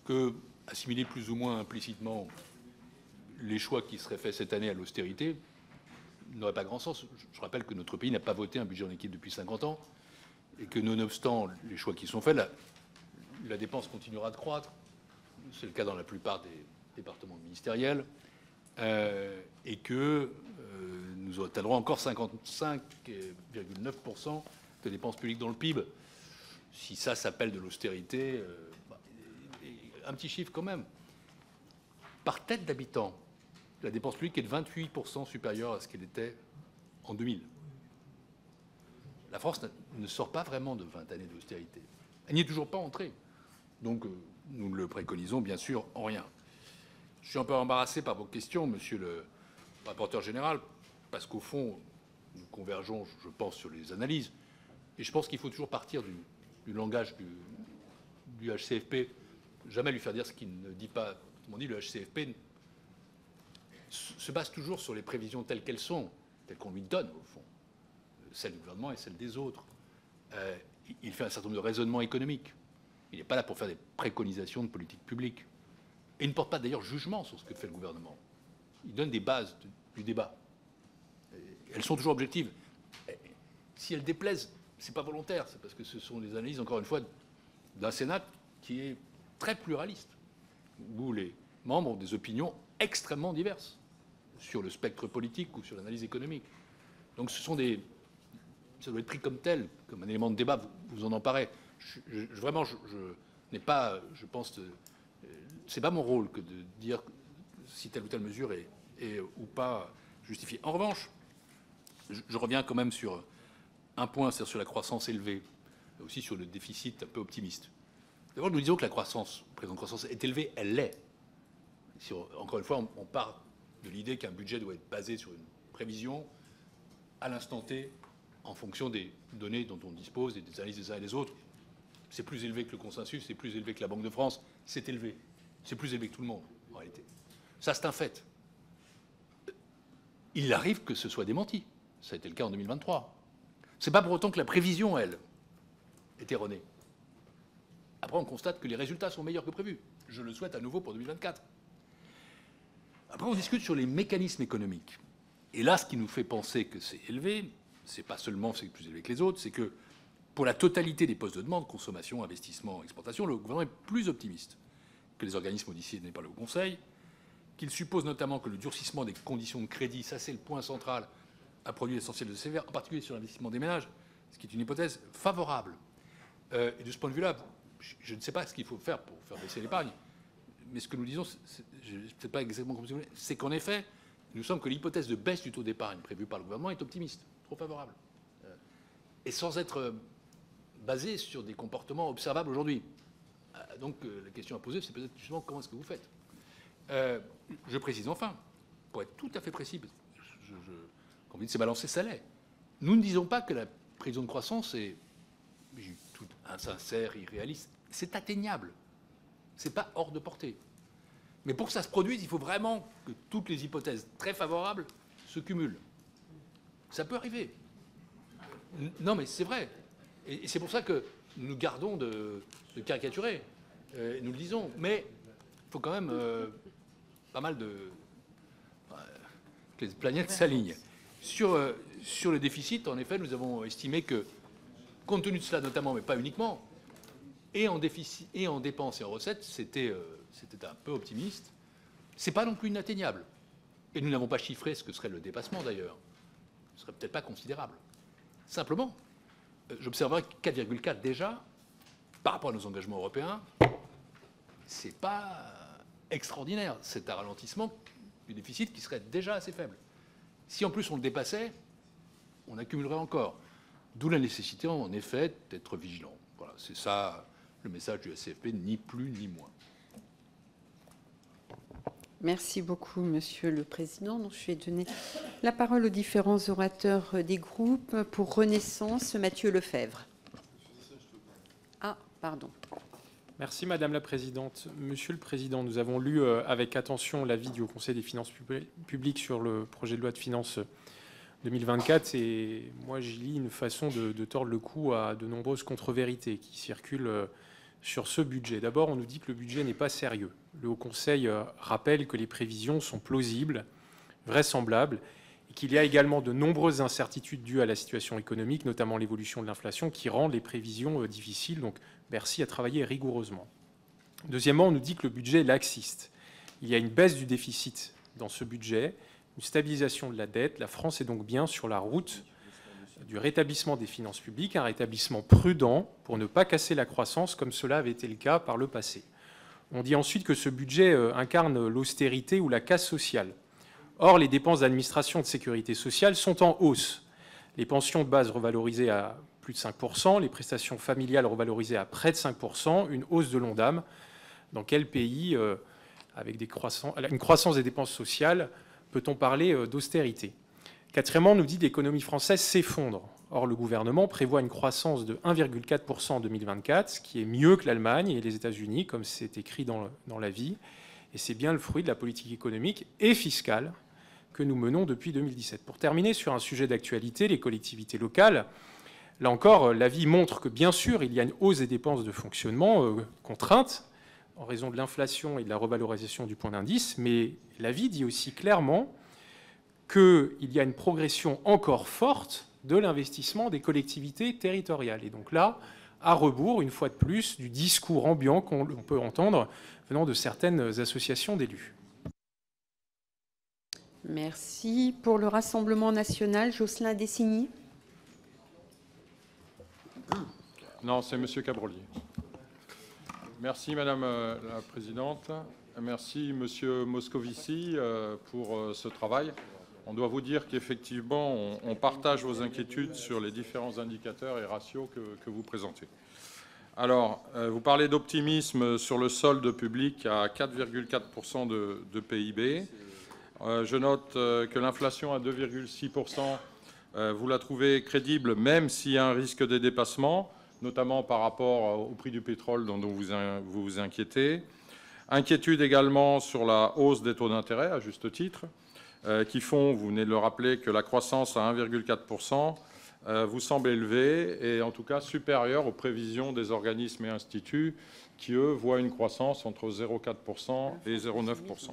que, assimiler plus ou moins implicitement les choix qui seraient faits cette année à l'austérité n'aurait pas grand sens. Je rappelle que notre pays n'a pas voté un budget en équilibre depuis 50 ans et que, nonobstant les choix qui sont faits, la dépense continuera de croître. C'est le cas dans la plupart des départements ministériels. Et que nous atteindrons encore 55,9% de dépenses publiques dans le PIB. Si ça s'appelle de l'austérité, un petit chiffre quand même. Par tête d'habitant, la dépense publique est de 28% supérieure à ce qu'elle était en 2000. La France ne sort pas vraiment de 20 années d'austérité. Elle n'y est toujours pas entrée. Donc nous ne le préconisons bien sûr en rien. Je suis un peu embarrassé par vos questions, monsieur le rapporteur général, parce qu'au fond, nous convergeons, je pense, sur les analyses. Et je pense qu'il faut toujours partir du langage du HCFP, jamais lui faire dire ce qu'il ne dit pas. Autrement dit, le HCFP se base toujours sur les prévisions telles qu'elles sont, telles qu'on lui donne, au fond, celles du gouvernement et celles des autres. Il fait un certain nombre de raisonnements économiques. Il n'est pas là pour faire des préconisations de politique publique. Et il ne porte pas d'ailleurs jugement sur ce que fait le gouvernement. Il donne des bases du débat. Elles sont toujours objectives. Si elles déplaisent, ce n'est pas volontaire, c'est parce que ce sont des analyses, encore une fois, d'un Sénat qui est très pluraliste, où les membres ont des opinions extrêmement diverses sur le spectre politique ou sur l'analyse économique. Donc ça doit être pris comme tel, comme un élément de débat, vous en emparez. Vraiment, je n'ai pas, je pense, c'est pas mon rôle que de dire si telle ou telle mesure est ou pas justifiée. En revanche, je reviens quand même sur un point, c'est-à-dire sur la croissance élevée, et aussi sur le déficit un peu optimiste. D'abord, nous disons que la croissance, la présente croissance est élevée, elle l'est. Encore une fois, on part de l'idée qu'un budget doit être basé sur une prévision à l'instant T, en fonction des données dont on dispose et des analyses des uns et des autres. C'est plus élevé que le consensus, c'est plus élevé que la Banque de France, c'est élevé. C'est plus élevé que tout le monde, en réalité. Ça, c'est un fait. Il arrive que ce soit démenti. Ça a été le cas en 2023. Ce n'est pas pour autant que la prévision, elle, est erronée. Après, on constate que les résultats sont meilleurs que prévu. Je le souhaite à nouveau pour 2024. Après, on discute sur les mécanismes économiques. Et là, ce qui nous fait penser que c'est élevé, c'est pas seulement c'est plus élevé que les autres, c'est que pour la totalité des postes de demande, consommation, investissement, exportation, le gouvernement est plus optimiste que les organismes auditionnés par le Haut Conseil, qu'il suppose notamment que le durcissement des conditions de crédit, ça c'est le point central, a produit l'essentiel de sévère, en particulier sur l'investissement des ménages, ce qui est une hypothèse favorable. Et de ce point de vue-là, je ne sais pas ce qu'il faut faire pour faire baisser l'épargne, mais ce que nous disons, je ne sais pas exactement comment c'est qu'en effet, nous sommes que l'hypothèse de baisse du taux d'épargne prévue par le gouvernement est optimiste, trop favorable, et sans être basée sur des comportements observables aujourd'hui. Donc la question à poser, c'est peut-être justement comment est-ce que vous faites. Je précise enfin, pour être tout à fait précis, quand on dit que c'est balancé, ça l'est. Nous ne disons pas que la prévision de croissance est tout insincère, irréaliste. C'est atteignable. C'est pas hors de portée. Mais pour que ça se produise, il faut vraiment que toutes les hypothèses très favorables se cumulent. Ça peut arriver. Non, mais c'est vrai. Et c'est pour ça que nous gardons de caricaturer. Nous le disons. Mais il faut quand même pas mal de... que les planètes s'alignent. Sur le déficit, en effet, nous avons estimé que, compte tenu de cela notamment, mais pas uniquement, et en déficit, et en dépenses et en recettes, c'était un peu optimiste. C'est pas non plus inatteignable. Et nous n'avons pas chiffré ce que serait le dépassement d'ailleurs. Ce serait peut-être pas considérable. Simplement, j'observerai 4,4 déjà, par rapport à nos engagements européens, c'est pas extraordinaire. C'est un ralentissement du déficit qui serait déjà assez faible. Si en plus on le dépassait, on accumulerait encore. D'où la nécessité, en effet, d'être vigilant. Voilà, c'est ça le message du CFP, ni plus ni moins. Merci beaucoup, Monsieur le Président. Donc, je vais donner la parole aux différents orateurs des groupes. Pour Renaissance, Mathieu Lefebvre. Ah, pardon. Merci Madame la Présidente. Monsieur le Président, nous avons lu avec attention l'avis du Haut Conseil des finances publiques sur le projet de loi de finances 2024 et moi j'y lis une façon de tordre le cou à de nombreuses contre-vérités qui circulent sur ce budget. D'abord, on nous dit que le budget n'est pas sérieux. Le Haut Conseil rappelle que les prévisions sont plausibles, vraisemblables, et qu'il y a également de nombreuses incertitudes dues à la situation économique, notamment l'évolution de l'inflation, qui rendent les prévisions difficiles. Donc, Bercy a travaillé rigoureusement. Deuxièmement, on nous dit que le budget est laxiste. Il y a une baisse du déficit dans ce budget, une stabilisation de la dette. La France est donc bien sur la route du rétablissement des finances publiques, un rétablissement prudent pour ne pas casser la croissance comme cela avait été le cas par le passé. On dit ensuite que ce budget incarne l'austérité ou la casse sociale. Or, les dépenses d'administration de sécurité sociale sont en hausse. Les pensions de base revalorisées à plus de 5%, les prestations familiales revalorisées à près de 5%, une hausse de l'Ondam. Dans quel pays, avec une croissance des dépenses sociales, peut-on parler d'austérité ? Quatrièmement, on nous dit que l'économie française s'effondre. Or, le gouvernement prévoit une croissance de 1,4% en 2024, ce qui est mieux que l'Allemagne et les États-Unis, comme c'est écrit dans l'avis. Et c'est bien le fruit de la politique économique et fiscale que nous menons depuis 2017. Pour terminer sur un sujet d'actualité, les collectivités locales, là encore, l'avis montre que, bien sûr, il y a une hausse des dépenses de fonctionnement contraintes en raison de l'inflation et de la revalorisation du point d'indice, mais l'avis dit aussi clairement qu'il y a une progression encore forte de l'investissement des collectivités territoriales. Et donc là, à rebours, une fois de plus, du discours ambiant qu'on peut entendre venant de certaines associations d'élus. Merci. Pour le Rassemblement national, Jocelyn Dessigny. Non, c'est Monsieur Cabrolier. Merci Madame la Présidente. Merci Monsieur Moscovici pour ce travail. On doit vous dire qu'effectivement, on partage vos inquiétudes sur les différents indicateurs et ratios que vous présentez. Alors, vous parlez d'optimisme sur le solde public à 4,4% de PIB. Je note que l'inflation à 2,6%, vous la trouvez crédible, même s'il y a un risque de dépassement, notamment par rapport au prix du pétrole dont vous vous inquiétez. Inquiétude également sur la hausse des taux d'intérêt, à juste titre, qui font, vous venez de le rappeler, que la croissance à 1,4% vous semble élevée et en tout cas supérieure aux prévisions des organismes et instituts qui, eux, voient une croissance entre 0,4% et 0,9%.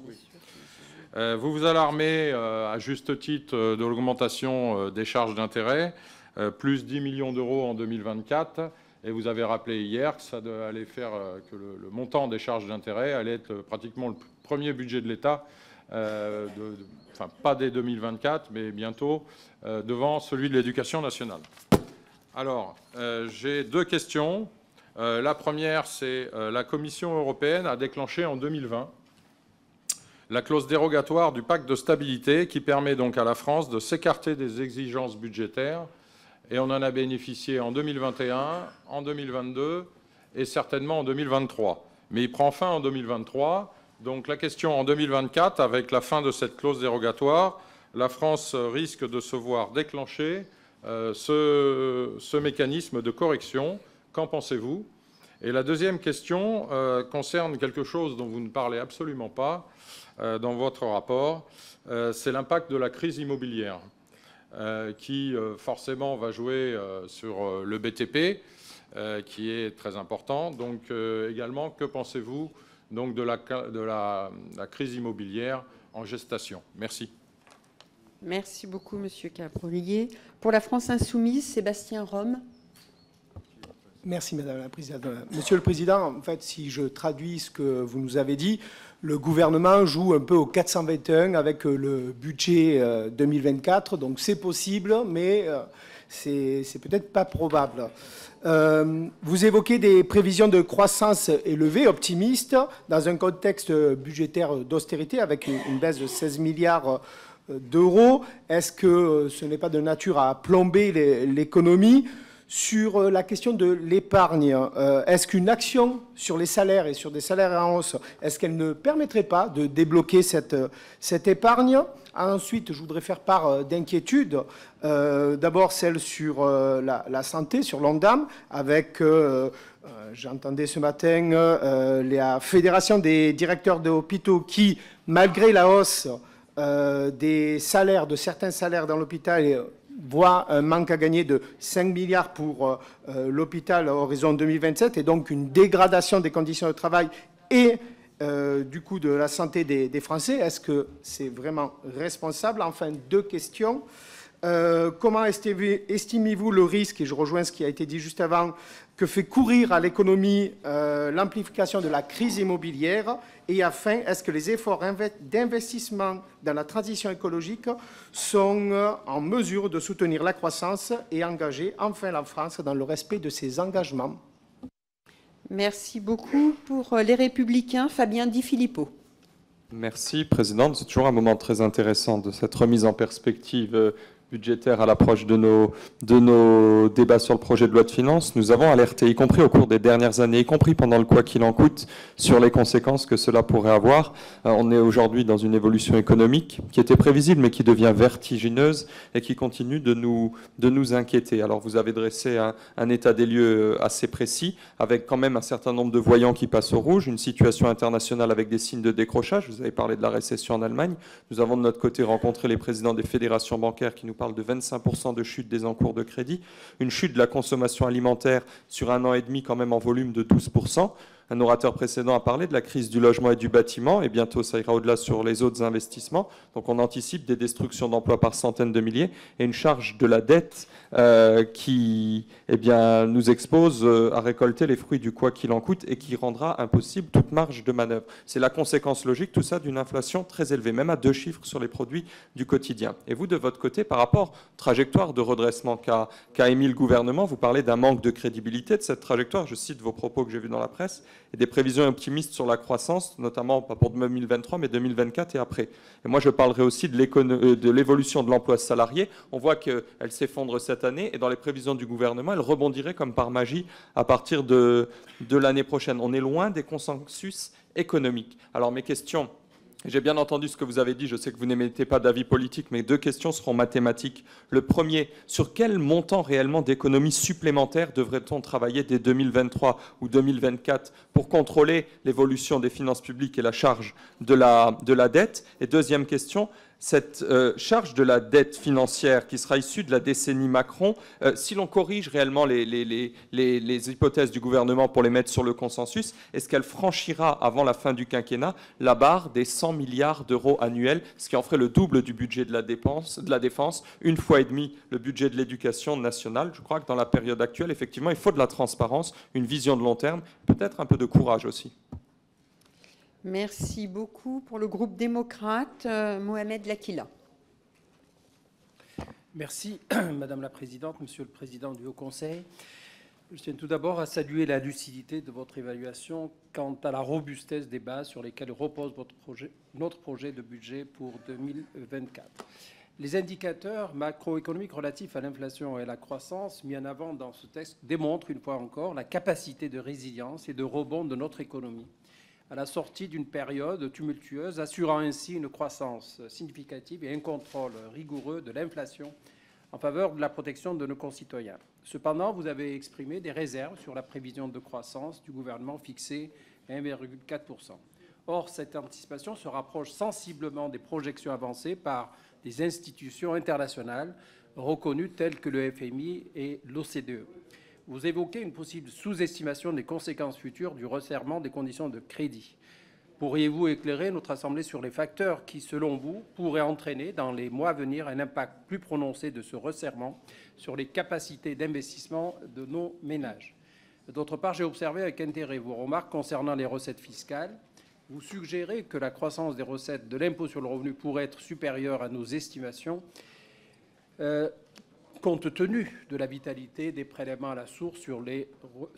Vous vous alarmez, à juste titre, de l'augmentation des charges d'intérêt, plus 10 millions d'euros en 2024, et vous avez rappelé hier que ça allait faire que le montant des charges d'intérêt allait être pratiquement le premier budget de l'État, enfin pas dès 2024, mais bientôt, devant celui de l'Éducation nationale. Alors, j'ai deux questions. La première, c'est la Commission européenne a déclenché en 2020 la clause dérogatoire du pacte de stabilité qui permet donc à la France de s'écarter des exigences budgétaires. Et on en a bénéficié en 2021, en 2022 et certainement en 2023. Mais il prend fin en 2023. Donc la question en 2024, avec la fin de cette clause dérogatoire, la France risque de se voir déclencher ce mécanisme de correction. Qu'en pensez-vous? Et la deuxième question concerne quelque chose dont vous ne parlez absolument pas dans votre rapport, c'est l'impact de la crise immobilière qui forcément va jouer sur le BTP, qui est très important. Donc également, que pensez-vous donc de la crise immobilière en gestation? Merci. Merci beaucoup, Monsieur Cabrolier. Pour la France insoumise, Sébastien Rome. Merci Madame la Présidente. Monsieur le Président, en fait, si je traduis ce que vous nous avez dit, le gouvernement joue un peu au 421 avec le budget 2024, donc c'est possible, mais c'est peut-être pas probable. Vous évoquez des prévisions de croissance élevées, optimistes, dans un contexte budgétaire d'austérité avec une baisse de 16 milliards d'euros. Est-ce que ce n'est pas de nature à plomber l'économie ? Sur la question de l'épargne, est-ce qu'une action sur les salaires et sur des salaires en hausse, est-ce qu'elle ne permettrait pas de débloquer cette épargne? Ensuite, je voudrais faire part d'inquiétudes. D'abord, celle sur la santé, sur l'ONDAM, avec, j'entendais ce matin, la Fédération des directeurs d'hôpitaux qui, malgré la hausse des salaires, de certains salaires dans l'hôpital, voit un manque à gagner de 5 milliards pour l'hôpital à horizon 2027 et donc une dégradation des conditions de travail et du coup de la santé des Français. Est-ce que c'est vraiment responsable? Enfin, deux questions. Comment estimez-vous le risque, et je rejoins ce qui a été dit juste avant, que fait courir à l'économie l'amplification de la crise immobilière? Et enfin, est-ce que les efforts d'investissement dans la transition écologique sont en mesure de soutenir la croissance et engager enfin la France dans le respect de ses engagements? Merci beaucoup. Pour les Républicains, Fabien Di Filippo. Merci, Présidente. C'est toujours un moment très intéressant de cette remise en perspective budgétaire à l'approche de nos débats sur le projet de loi de finances. Nous avons alerté, y compris au cours des dernières années, y compris pendant le quoi qu'il en coûte, sur les conséquences que cela pourrait avoir. On est aujourd'hui dans une évolution économique qui était prévisible, mais qui devient vertigineuse et qui continue de nous inquiéter. Alors, vous avez dressé un état des lieux assez précis, avec quand même un certain nombre de voyants qui passent au rouge, une situation internationale avec des signes de décrochage. Vous avez parlé de la récession en Allemagne. Nous avons de notre côté rencontré les présidents des fédérations bancaires qui nous parle de 25% de chute des encours de crédit, une chute de la consommation alimentaire sur un an et demi quand même en volume de 12%. Un orateur précédent a parlé de la crise du logement et du bâtiment, et bientôt ça ira au-delà sur les autres investissements. Donc on anticipe des destructions d'emplois par centaines de milliers et une charge de la dette qui nous expose à récolter les fruits du quoi qu'il en coûte et qui rendra impossible toute marge de manœuvre. C'est la conséquence logique, tout ça, d'une inflation très élevée, même à 2 chiffres sur les produits du quotidien. Et vous, de votre côté, par rapport aux trajectoires de redressement qu'a émis le gouvernement, vous parlez d'un manque de crédibilité de cette trajectoire. Je cite vos propos que j'ai vus dans la presse, et des prévisions optimistes sur la croissance, notamment pas pour 2023, mais 2024 et après. Et moi, je parlerai aussi de l'évolution de l'emploi salarié. On voit qu'elle s'effondre cette année, et dans les prévisions du gouvernement, elle rebondirait comme par magie à partir de l'année prochaine. On est loin des consensus économiques. Alors, mes questions... J'ai bien entendu ce que vous avez dit, je sais que vous n'émettez pas d'avis politique, mais 2 questions seront mathématiques. Le premier, sur quel montant réellement d'économies supplémentaires devrait-on travailler dès 2023 ou 2024 pour contrôler l'évolution des finances publiques et la charge de la dette? Et deuxième question, cette charge de la dette financière qui sera issue de la décennie Macron, si l'on corrige réellement les hypothèses du gouvernement pour les mettre sur le consensus, est-ce qu'elle franchira avant la fin du quinquennat la barre des 100 milliards d'euros annuels, ce qui en ferait le double du budget de la défense, 1,5 fois le budget de l'éducation nationale? Je crois que dans la période actuelle, effectivement, il faut de la transparence, une vision de long terme, peut-être un peu de courage aussi. Merci beaucoup. Pour le groupe démocrate, Mohamed Lakila. Merci, Madame la Présidente, Monsieur le Président du Haut Conseil. Je tiens tout d'abord à saluer la lucidité de votre évaluation quant à la robustesse des bases sur lesquelles repose notre projet de budget pour 2024. Les indicateurs macroéconomiques relatifs à l'inflation et à la croissance mis en avant dans ce texte démontrent une fois encore la capacité de résilience et de rebond de notre économie à la sortie d'une période tumultueuse, assurant ainsi une croissance significative et un contrôle rigoureux de l'inflation en faveur de la protection de nos concitoyens. Cependant, vous avez exprimé des réserves sur la prévision de croissance du gouvernement fixée à 1,4%. Or, cette anticipation se rapproche sensiblement des projections avancées par des institutions internationales reconnues telles que le FMI et l'OCDE. Vous évoquez une possible sous-estimation des conséquences futures du resserrement des conditions de crédit. Pourriez-vous éclairer notre Assemblée sur les facteurs qui, selon vous, pourraient entraîner dans les mois à venir un impact plus prononcé de ce resserrement sur les capacités d'investissement de nos ménages? D'autre part, j'ai observé avec intérêt vos remarques concernant les recettes fiscales. Vous suggérez que la croissance des recettes de l'impôt sur le revenu pourrait être supérieure à nos estimations, compte tenu de la vitalité des prélèvements à la source sur les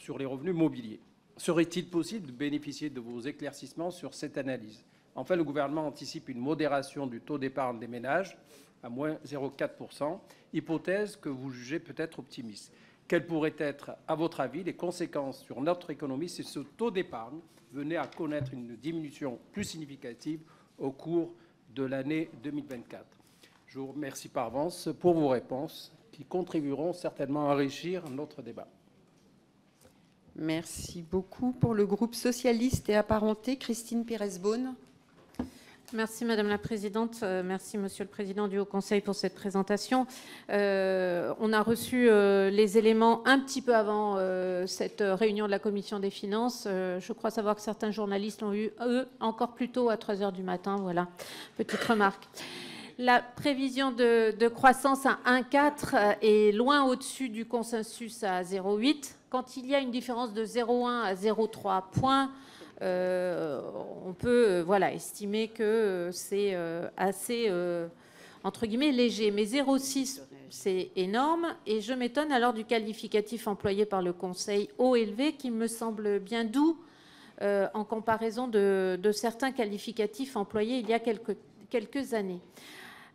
revenus mobiliers. Serait-il possible de bénéficier de vos éclaircissements sur cette analyse? Enfin, le gouvernement anticipe une modération du taux d'épargne des ménages à moins 0,4%, hypothèse que vous jugez peut-être optimiste. Quelles pourraient être, à votre avis, les conséquences sur notre économie si ce taux d'épargne venait à connaître une diminution plus significative au cours de l'année 2024? Je vous remercie par avance pour vos réponses qui contribueront certainement à enrichir notre débat. Merci beaucoup. Pour le groupe socialiste et apparenté, Christine Pires-Beaune. Merci Madame la Présidente, merci Monsieur le Président du Haut Conseil pour cette présentation. On a reçu les éléments un petit peu avant cette réunion de la Commission des Finances. Je crois savoir que certains journalistes l'ont eu, eux, encore plus tôt à 3 heures du matin. Voilà, petite remarque. La prévision de croissance à 1,4 est loin au-dessus du consensus à 0,8. Quand il y a une différence de 0,1 à 0,3 points, on peut estimer que c'est assez, entre guillemets, léger. Mais 0,6, c'est énorme. Et je m'étonne alors du qualificatif employé par le Conseil haut élevé, qui me semble bien doux en comparaison de certains qualificatifs employés il y a quelques années.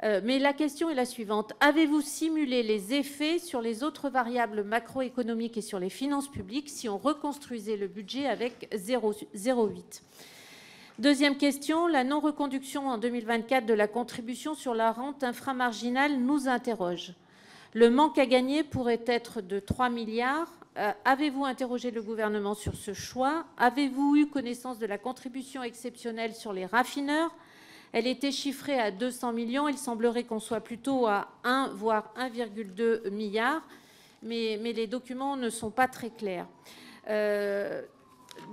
Mais la question est la suivante. Avez-vous simulé les effets sur les autres variables macroéconomiques et sur les finances publiques si on reconstruisait le budget avec 0,8 ? Deuxième question, la non-reconduction en 2024 de la contribution sur la rente inframarginale nous interroge. Le manque à gagner pourrait être de 3 milliards. Avez-vous interrogé le gouvernement sur ce choix? Avez-vous eu connaissance de la contribution exceptionnelle sur les raffineurs? Elle était chiffrée à 200 millions. Il semblerait qu'on soit plutôt à 1, voire 1,2 milliard. Mais les documents ne sont pas très clairs.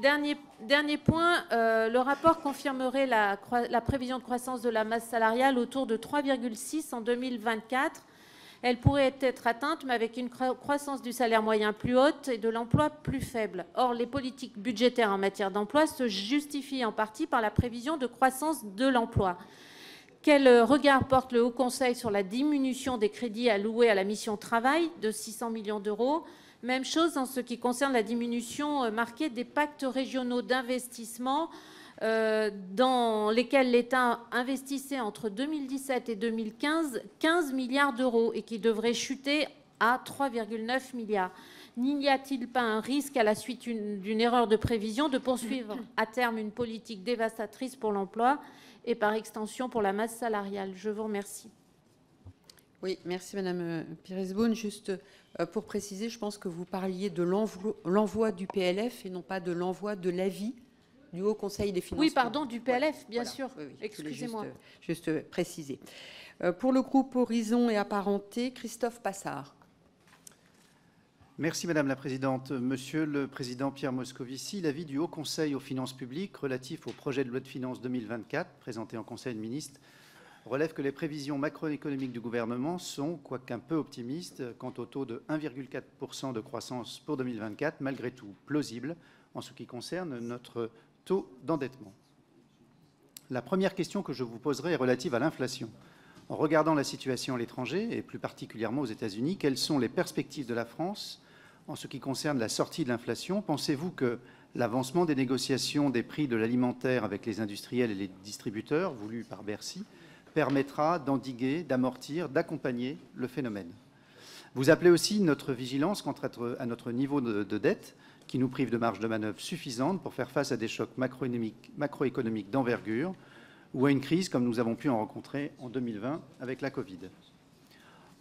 Dernier point, le rapport confirmerait la prévision de croissance de la masse salariale autour de 3,6 en 2024. Elle pourrait être atteinte, mais avec une croissance du salaire moyen plus haute et de l'emploi plus faible. Or, les politiques budgétaires en matière d'emploi se justifient en partie par la prévision de croissance de l'emploi. Quel regard porte le Haut Conseil sur la diminution des crédits alloués à la mission travail de 600 millions d'euros? Même chose en ce qui concerne la diminution marquée des pactes régionaux d'investissement dans lesquels l'État investissait entre 2017 et 2015 15 milliards d'euros et qui devraient chuter à 3,9 milliards. N'y a-t-il pas un risque, à la suite d'une erreur de prévision, de poursuivre à terme une politique dévastatrice pour l'emploi et par extension pour la masse salariale? Je vous remercie. Oui, merci Madame Pires-Beaune. Juste pour préciser, je pense que vous parliez de l'envoi du PLF et non pas de l'envoi de l'avis du Haut Conseil des finances. Oui, pardon, du PLF, bien voilà. sûr. Oui, excusez-moi. Juste préciser. Pour le groupe Horizon et apparenté, Christophe Passard. Merci Madame la Présidente. Monsieur le Président Pierre Moscovici, l'avis du Haut Conseil aux finances publiques relatif au projet de loi de finances 2024, présenté en Conseil de ministres, relève que les prévisions macroéconomiques du gouvernement sont, quoique un peu optimistes, quant au taux de 1,4% de croissance pour 2024, malgré tout plausible en ce qui concerne notre taux d'endettement. La première question que je vous poserai est relative à l'inflation. En regardant la situation à l'étranger, et plus particulièrement aux États-Unis, quelles sont les perspectives de la France en ce qui concerne la sortie de l'inflation? Pensez-vous que l'avancement des négociations des prix de l'alimentaire avec les industriels et les distributeurs, voulu par Bercy, permettra d'endiguer, d'amortir, d'accompagner le phénomène? Vous appelez aussi notre vigilance quant à notre niveau de dette, qui nous prive de marge de manœuvre suffisante pour faire face à des chocs macroéconomiques d'envergure ou à une crise comme nous avons pu en rencontrer en 2020 avec la Covid.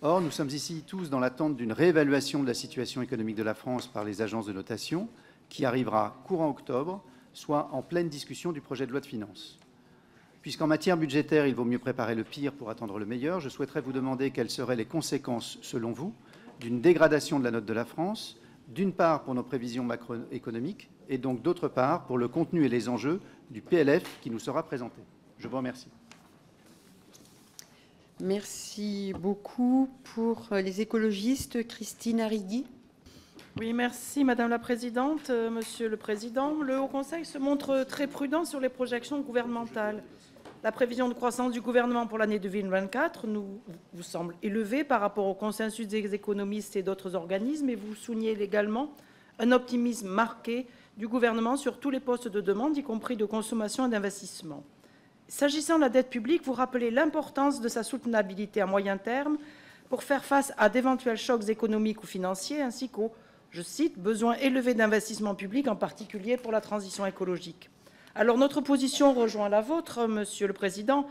Or, nous sommes ici tous dans l'attente d'une réévaluation de la situation économique de la France par les agences de notation qui arrivera courant octobre, soit en pleine discussion du projet de loi de finances. Puisqu'en matière budgétaire, il vaut mieux préparer le pire pour attendre le meilleur, je souhaiterais vous demander quelles seraient les conséquences, selon vous, d'une dégradation de la note de la France, d'une part pour nos prévisions macroéconomiques et donc d'autre part pour le contenu et les enjeux du PLF qui nous sera présenté. Je vous remercie. Merci beaucoup. Pour les écologistes, Christine Arrigui. Oui, merci Madame la Présidente. Monsieur le Président, le Haut Conseil se montre très prudent sur les projections gouvernementales. La prévision de croissance du gouvernement pour l'année 2024 vous semble élevée par rapport au consensus des économistes et d'autres organismes, et vous soulignez également un optimisme marqué du gouvernement sur tous les postes de demande, y compris de consommation et d'investissement. S'agissant de la dette publique, vous rappelez l'importance de sa soutenabilité à moyen terme pour faire face à d'éventuels chocs économiques ou financiers, ainsi qu'aux, je cite, « besoins élevés d'investissement public, en particulier pour la transition écologique ». Alors notre position rejoint la vôtre, Monsieur le Président,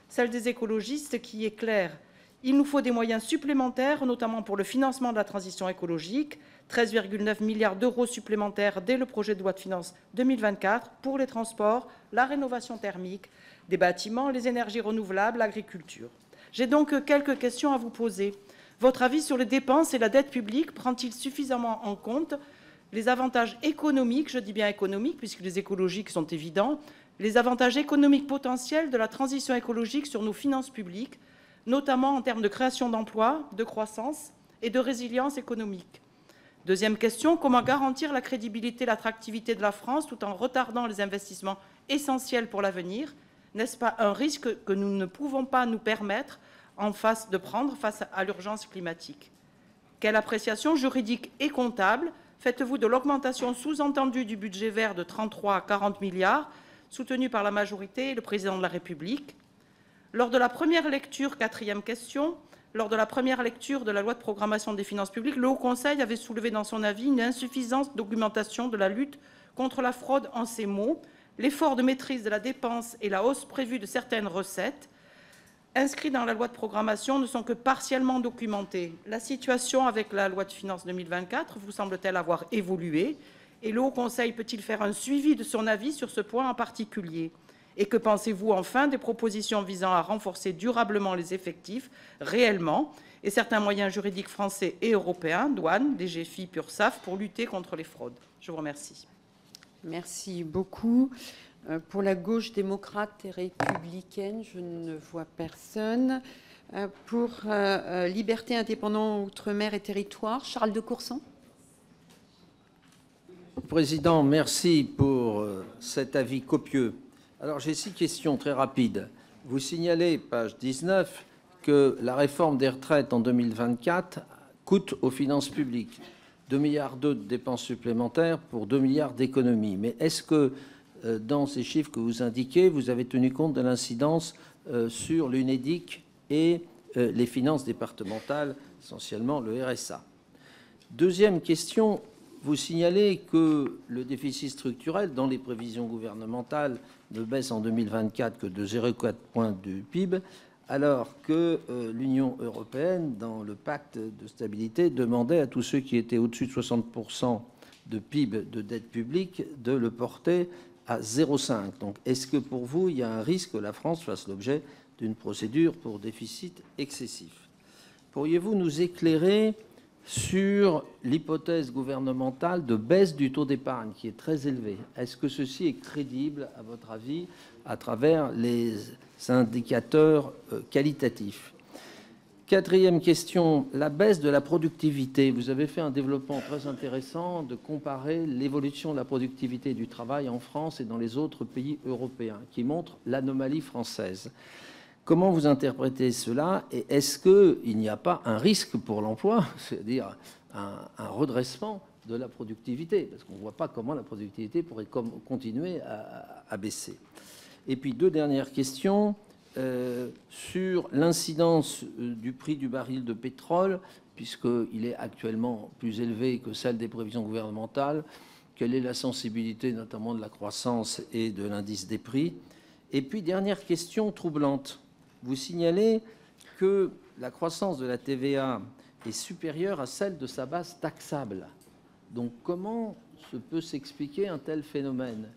celle des écologistes qui est claire. Il nous faut des moyens supplémentaires, notamment pour le financement de la transition écologique, 13,9 milliards d'euros supplémentaires dès le projet de loi de finances 2024 pour les transports, la rénovation thermique des bâtiments, les énergies renouvelables, l'agriculture. J'ai donc quelques questions à vous poser. Votre avis sur les dépenses et la dette publique prend-il suffisamment en compte les avantages économiques, je dis bien économiques, puisque les écologiques sont évidents, les avantages économiques potentiels de la transition écologique sur nos finances publiques, notamment en termes de création d'emplois, de croissance et de résilience économique. Deuxième question, comment garantir la crédibilité et l'attractivité de la France tout en retardant les investissements essentiels pour l'avenir? N'est-ce pas un risque que nous ne pouvons pas nous permettre de prendre face à l'urgence climatique? Quelle appréciation juridique et comptable faites-vous de l'augmentation sous-entendue du budget vert de 33 à 40 milliards, soutenue par la majorité et le Président de la République? Lors de la première lecture, quatrième question, lors de la première lecture de la loi de programmation des finances publiques, le Haut Conseil avait soulevé dans son avis une insuffisance d'augmentation de la lutte contre la fraude en ces mots. L'effort de maîtrise de la dépense et la hausse prévue de certaines recettes inscrits dans la loi de programmation ne sont que partiellement documentés. La situation avec la loi de finances 2024 vous semble-t-elle avoir évolué? Et le Haut Conseil peut-il faire un suivi de son avis sur ce point en particulier? Et que pensez-vous enfin des propositions visant à renforcer durablement les effectifs, réellement, et certains moyens juridiques français et européens, douane, DGFiP, URSSAF, pour lutter contre les fraudes? Je vous remercie. Merci beaucoup. Pour la gauche démocrate et républicaine, je ne vois personne. Pour Liberté, Indépendants, Outre-mer et Territoires, Charles de Courson. Président, merci pour cet avis copieux. Alors j'ai 6 questions très rapides. Vous signalez, page 19, que la réforme des retraites en 2024 coûte aux finances publiques 2,2 milliards de dépenses supplémentaires pour 2 milliards d'économies. Mais est-ce que dans ces chiffres que vous indiquez, vous avez tenu compte de l'incidence sur l'UNEDIC et les finances départementales, essentiellement le RSA? Deuxième question, vous signalez que le déficit structurel dans les prévisions gouvernementales ne baisse en 2024 que de 0,4 points du PIB, alors que l'Union européenne, dans le pacte de stabilité, demandait à tous ceux qui étaient au-dessus de 60% de PIB de dette publique de le porter à 0,5. Donc, est-ce que pour vous, il y a un risque que la France fasse l'objet d'une procédure pour déficit excessif? Pourriez-vous nous éclairer sur l'hypothèse gouvernementale de baisse du taux d'épargne, qui est très élevé? Est-ce que ceci est crédible, à votre avis, à travers les indicateurs qualitatifs? Quatrième question, la baisse de la productivité. Vous avez fait un développement très intéressant de comparer l'évolution de la productivité du travail en France et dans les autres pays européens, qui montre l'anomalie française. Comment vous interprétez cela et est-ce qu'il n'y a pas un risque pour l'emploi, c'est-à-dire un redressement de la productivité? Parce qu'on ne voit pas comment la productivité pourrait continuer à baisser. Et puis 2 dernières questions. Sur l'incidence du prix du baril de pétrole, puisqu'il est actuellement plus élevé que celle des prévisions gouvernementales, quelle est la sensibilité notamment de la croissance et de l'indice des prix? Et puis, dernière question troublante. Vous signalez que la croissance de la TVA est supérieure à celle de sa base taxable. Donc, comment peut s'expliquer un tel phénomène?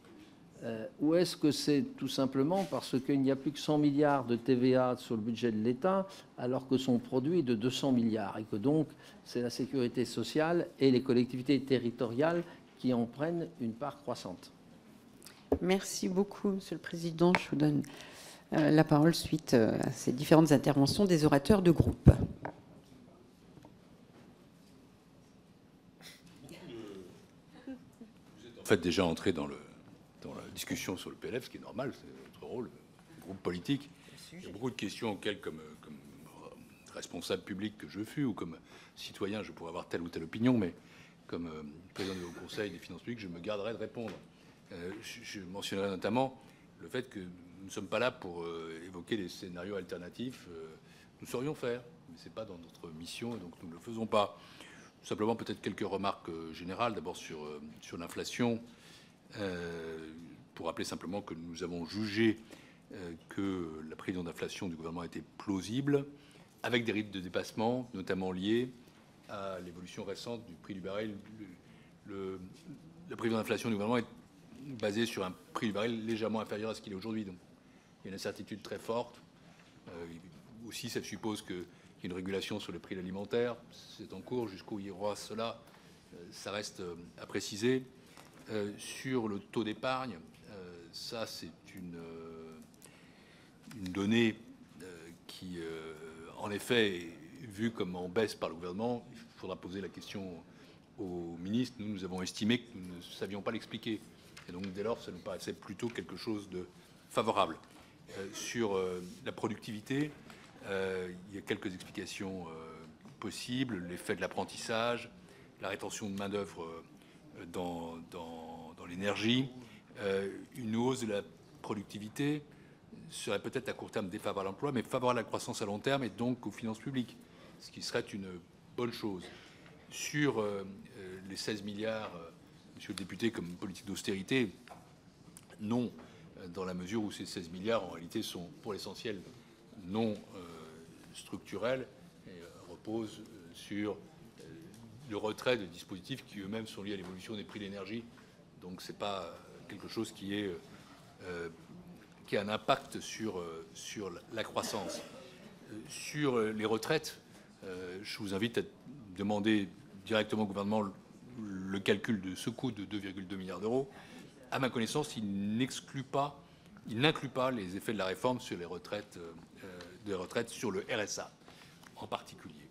Ou est-ce que c'est tout simplement parce qu'il n'y a plus que 100 milliards de TVA sur le budget de l'État, alors que son produit est de 200 milliards, et que donc c'est la sécurité sociale et les collectivités territoriales qui en prennent une part croissante? Merci beaucoup, Monsieur le Président. Je vous donne la parole suite à ces différentes interventions des orateurs de groupe. fait déjà entrer dans la discussion sur le PLF, ce qui est normal, c'est notre rôle, groupe politique. Il y a beaucoup de questions auxquelles, comme responsable public que je fus, ou comme citoyen, je pourrais avoir telle ou telle opinion, mais comme président du Haut Conseil des finances publiques, je me garderai de répondre. Je mentionnerai notamment le fait que nous ne sommes pas là pour évoquer des scénarios alternatifs. Nous saurions faire, mais ce n'est pas dans notre mission, et donc nous ne le faisons pas. Simplement, peut-être quelques remarques générales. D'abord sur l'inflation, pour rappeler simplement que nous avons jugé que la prévision d'inflation du gouvernement était plausible, avec des rythmes de dépassement, notamment liés à l'évolution récente du prix du baril. La prévision d'inflation du gouvernement est basée sur un prix du baril légèrement inférieur à ce qu'il est aujourd'hui. Donc, il y a une incertitude très forte. Aussi, ça suppose qu'il y ait une régulation sur le prix alimentaire. C'est en cours. Jusqu'où il y aura cela, ça reste à préciser. Sur le taux d'épargne, ça, c'est une donnée qui, en effet, est vue comme en baisse par le gouvernement. Il faudra poser la question au ministre. Nous avons estimé que nous ne savions pas l'expliquer. Et donc, dès lors, ça nous paraissait plutôt quelque chose de favorable. Sur la productivité, il y a quelques explications possibles. L'effet de l'apprentissage, la rétention de main-d'œuvre dans l'énergie, une hausse de la productivité serait peut-être à court terme défavorable à l'emploi, mais favorable à la croissance à long terme et donc aux finances publiques, ce qui serait une bonne chose. Sur les 16 milliards, monsieur le député, comme politique d'austérité, non, dans la mesure où ces 16 milliards, en réalité, sont pour l'essentiel non structurels et reposent sur le retrait de dispositifs qui eux-mêmes sont liés à l'évolution des prix de l'énergie. Donc ce n'est pas quelque chose qui a un impact sur la croissance. Sur les retraites, je vous invite à demander directement au gouvernement le calcul de ce coût de 2,2 milliards d'euros. À ma connaissance, il n'inclut pas les effets de la réforme sur les retraites, sur le RSA en particulier.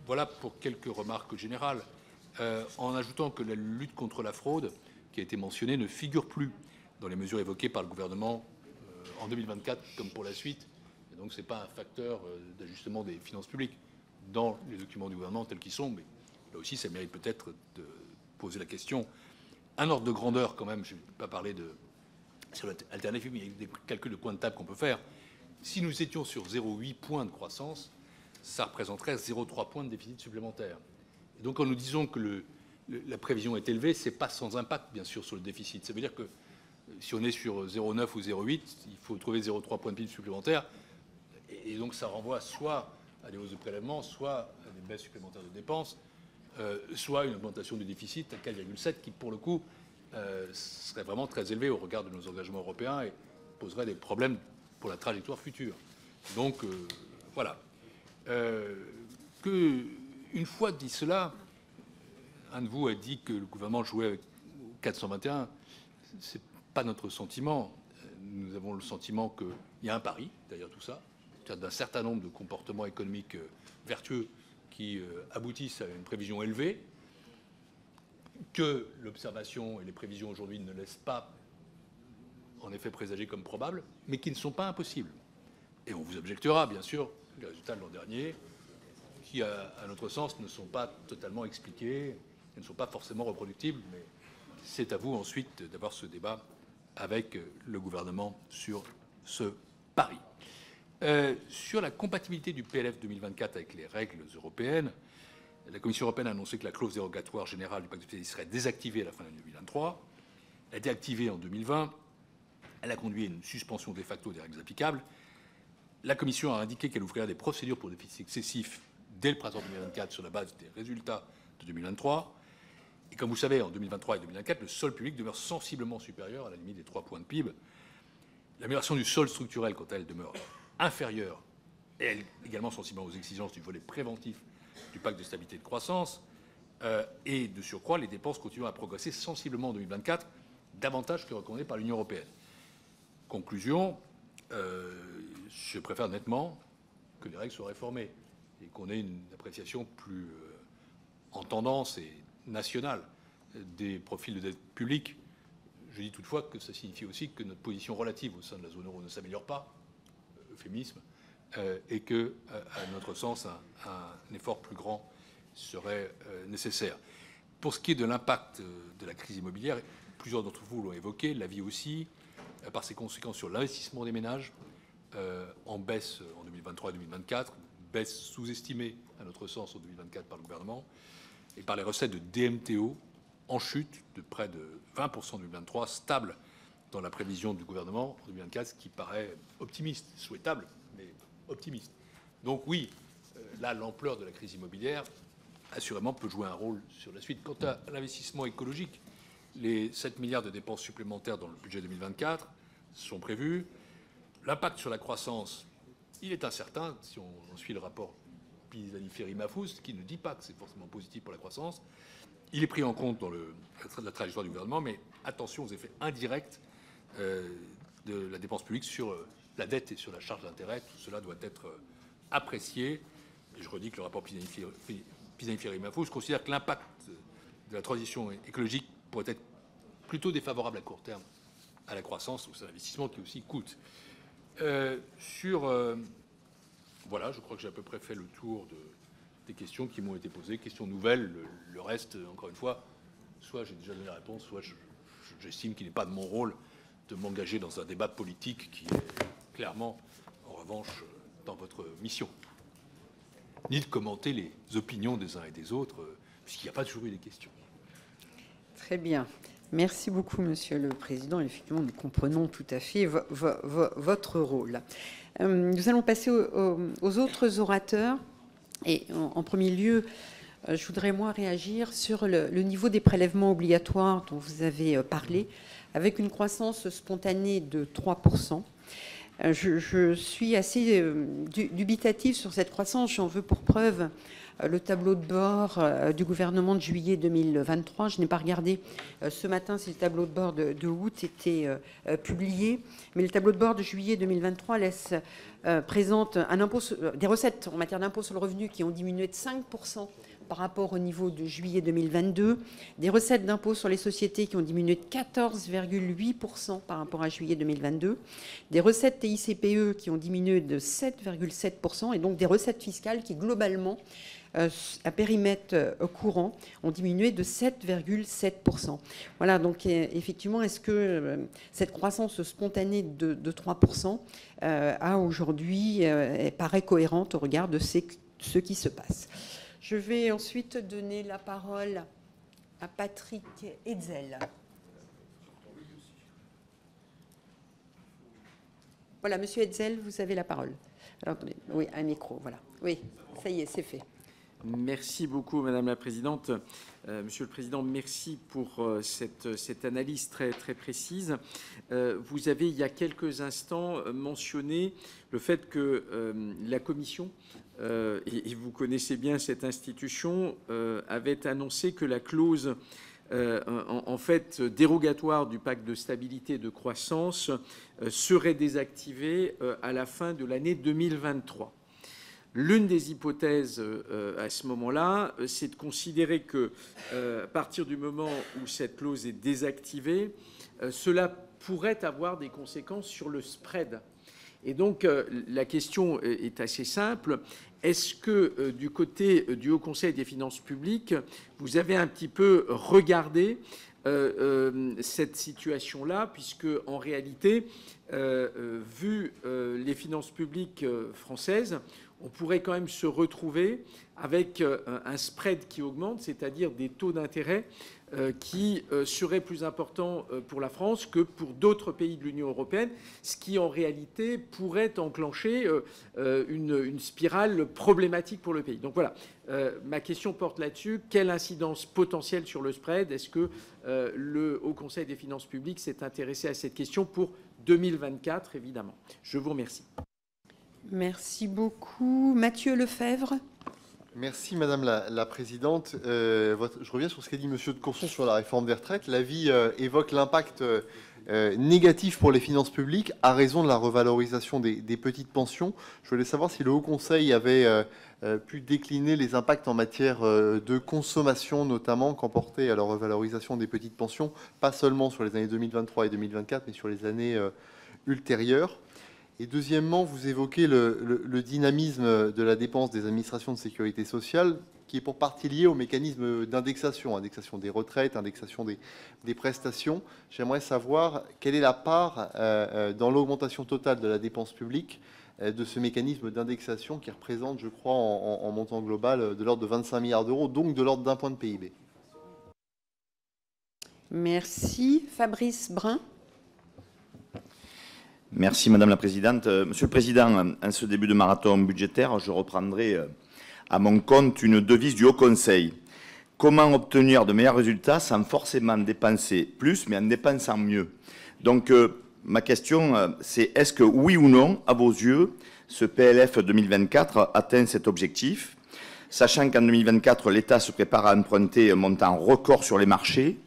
Voilà pour quelques remarques générales, en ajoutant que la lutte contre la fraude, qui a été mentionnée, ne figure plus dans les mesures évoquées par le gouvernement en 2024 comme pour la suite. Et donc, ce n'est pas un facteur d'ajustement des finances publiques dans les documents du gouvernement tels qu'ils sont, mais là aussi, ça mérite peut-être de poser la question. Un ordre de grandeur, quand même, je ne vais pas parler sur l'alternative, mais il y a des calculs de points de table qu'on peut faire. Si nous étions sur 0,8 points de croissance, ça représenterait 0,3 points de déficit supplémentaire. Et donc, quand nous disons que la prévision est élevée, ce n'est pas sans impact, bien sûr, sur le déficit. Ça veut dire que si on est sur 0,9 ou 0,8, il faut trouver 0,3 points de PIB supplémentaires. Et donc, ça renvoie soit à des hausses de prélèvements, soit à des baisses supplémentaires de dépenses, soit une augmentation du déficit à 4,7, qui, pour le coup, serait vraiment très élevé au regard de nos engagements européens et poserait des problèmes pour la trajectoire future. Donc, voilà. Une fois dit cela, un de vous a dit que le gouvernement jouait avec 421. Ce n'est pas notre sentiment. Nous avons le sentiment qu'il y a un pari derrière tout ça, d'un certain nombre de comportements économiques vertueux qui aboutissent à une prévision élevée, que l'observation et les prévisions aujourd'hui ne laissent pas en effet présager comme probable, mais qui ne sont pas impossibles. Et on vous objectera, bien sûr, les résultats de l'an dernier, qui, à notre sens, ne sont pas totalement expliqués, et ne sont pas forcément reproductibles, mais c'est à vous ensuite d'avoir ce débat avec le gouvernement sur ce pari. Sur la compatibilité du PLF 2024 avec les règles européennes, la Commission européenne a annoncé que la clause dérogatoire générale du pacte de stabilité serait désactivée à la fin de l'année 2023. Elle a été activée en 2020. Elle a conduit à une suspension de facto des règles applicables. La Commission a indiqué qu'elle ouvrirait des procédures pour déficit excessif dès le printemps 2024 sur la base des résultats de 2023. Et comme vous savez, en 2023 et 2024, le solde public demeure sensiblement supérieur à la limite des 3 points de PIB. L'amélioration du solde structurel, quant à elle, demeure inférieure, et elle également sensiblement aux exigences du volet préventif du pacte de stabilité et de croissance. Et de surcroît, les dépenses continuent à progresser sensiblement en 2024, davantage que recommandé par l'Union européenne. Conclusion, je préfère nettement que les règles soient réformées et qu'on ait une appréciation plus en tendance et nationale des profils de dette publique. Je dis toutefois que ça signifie aussi que notre position relative au sein de la zone euro ne s'améliore pas, euphémisme, et que, à notre sens, un effort plus grand serait nécessaire. Pour ce qui est de l'impact de la crise immobilière, plusieurs d'entre vous l'ont évoqué, l'avis aussi, par ses conséquences sur l'investissement des ménages, en baisse en 2023 et 2024, baisse sous-estimée à notre sens en 2024 par le gouvernement, et par les recettes de DMTO en chute de près de 20% en 2023, stable dans la prévision du gouvernement en 2024, ce qui paraît optimiste, souhaitable, mais optimiste. Donc oui, là, l'ampleur de la crise immobilière, assurément, peut jouer un rôle sur la suite. Quant à l'investissement écologique, les 7 milliards de dépenses supplémentaires dans le budget 2024 sont prévus. L'impact sur la croissance, il est incertain, si on suit le rapport Pisani-Ferry-Mafous, qui ne dit pas que c'est forcément positif pour la croissance. Il est pris en compte dans la trajectoire du gouvernement, mais attention aux effets indirects de la dépense publique sur la dette et sur la charge d'intérêt. Tout cela doit être apprécié. Et je redis que le rapport Pisani-Ferry-Mafous considère que l'impact de la transition écologique pourrait être plutôt défavorable à court terme à la croissance, ou c'est l'investissement qui aussi coûte. Voilà, je crois que j'ai à peu près fait le tour des questions qui m'ont été posées, questions nouvelles. Le reste, encore une fois, soit j'ai déjà donné la réponse, soit j'estime qu'il n'est pas de mon rôle de m'engager dans un débat politique qui est clairement, en revanche, dans votre mission. Ni de commenter les opinions des uns et des autres, puisqu'il n'y a pas toujours eu des questions. Très bien. Merci beaucoup, Monsieur le Président. Effectivement, nous comprenons tout à fait votre rôle. Nous allons passer aux autres orateurs. Et en premier lieu, je voudrais, moi, réagir sur le niveau des prélèvements obligatoires dont vous avez parlé, avec une croissance spontanée de 3%. Je suis assez dubitative sur cette croissance. J'en veux pour preuve le tableau de bord du gouvernement de juillet 2023. Je n'ai pas regardé ce matin si le tableau de bord de août était publié, mais le tableau de bord de juillet 2023 présente des recettes en matière d'impôt sur le revenu qui ont diminué de 5% par rapport au niveau de juillet 2022, des recettes d'impôt sur les sociétés qui ont diminué de 14,8% par rapport à juillet 2022, des recettes TICPE qui ont diminué de 7,7%, et donc des recettes fiscales qui, globalement, à périmètre courant, ont diminué de 7,7%. Voilà, donc effectivement, est-ce que cette croissance spontanée de 3% a aujourd'hui paraît cohérente au regard de ce qui se passe? Je vais ensuite donner la parole à Patrick Hetzel. Voilà, Monsieur Hetzel, vous avez la parole. Alors, attendez, oui, un micro, voilà. Oui, ça y est, c'est fait. Merci beaucoup, Madame la Présidente. Monsieur le Président, merci pour cette analyse très, très précise. Vous avez, il y a quelques instants, mentionné le fait que la Commission, et vous connaissez bien cette institution, avait annoncé que la clause en fait dérogatoire du pacte de stabilité et de croissance serait désactivée à la fin de l'année 2023. L'une des hypothèses à ce moment-là, c'est de considérer que, à partir du moment où cette clause est désactivée, cela pourrait avoir des conséquences sur le spread. Et donc, la question est assez simple. Est-ce que, du côté du Haut Conseil des finances publiques, vous avez un petit peu regardé cette situation-là, puisque, en réalité, vu les finances publiques françaises, on pourrait quand même se retrouver avec un spread qui augmente, c'est-à-dire des taux d'intérêt qui seraient plus importants pour la France que pour d'autres pays de l'Union européenne, ce qui en réalité pourrait enclencher une spirale problématique pour le pays. Donc voilà, ma question porte là-dessus. Quelle incidence potentielle sur le spread? Est-ce que le Haut Conseil des finances publiques s'est intéressé à cette question pour 2024, évidemment? Je vous remercie. Merci beaucoup. Mathieu Lefèvre. Merci Madame la Présidente. Je reviens sur ce qu'a dit Monsieur de Courson sur la réforme des retraites. L'avis évoque l'impact négatif pour les finances publiques à raison de la revalorisation des petites pensions. Je voulais savoir si le Haut Conseil avait pu décliner les impacts en matière de consommation, notamment qu'emportait la revalorisation des petites pensions, pas seulement sur les années 2023 et 2024, mais sur les années ultérieures. Et deuxièmement, vous évoquez le dynamisme de la dépense des administrations de sécurité sociale, qui est pour partie lié au mécanisme d'indexation, indexation des retraites, indexation des prestations. J'aimerais savoir quelle est la part dans l'augmentation totale de la dépense publique de ce mécanisme d'indexation qui représente, je crois, en montant global de l'ordre de 25 milliards d'euros, donc de l'ordre d'un point de PIB. Merci. Fabrice Brun. Merci Madame la Présidente. Monsieur le Président, en ce début de marathon budgétaire, je reprendrai à mon compte une devise du Haut Conseil. Comment obtenir de meilleurs résultats sans forcément dépenser plus, mais en dépensant mieux? Donc, ma question, c'est est-ce que, oui ou non, à vos yeux, ce PLF 2024 atteint cet objectif, sachant qu'en 2024, l'État se prépare à emprunter un montant record sur les marchés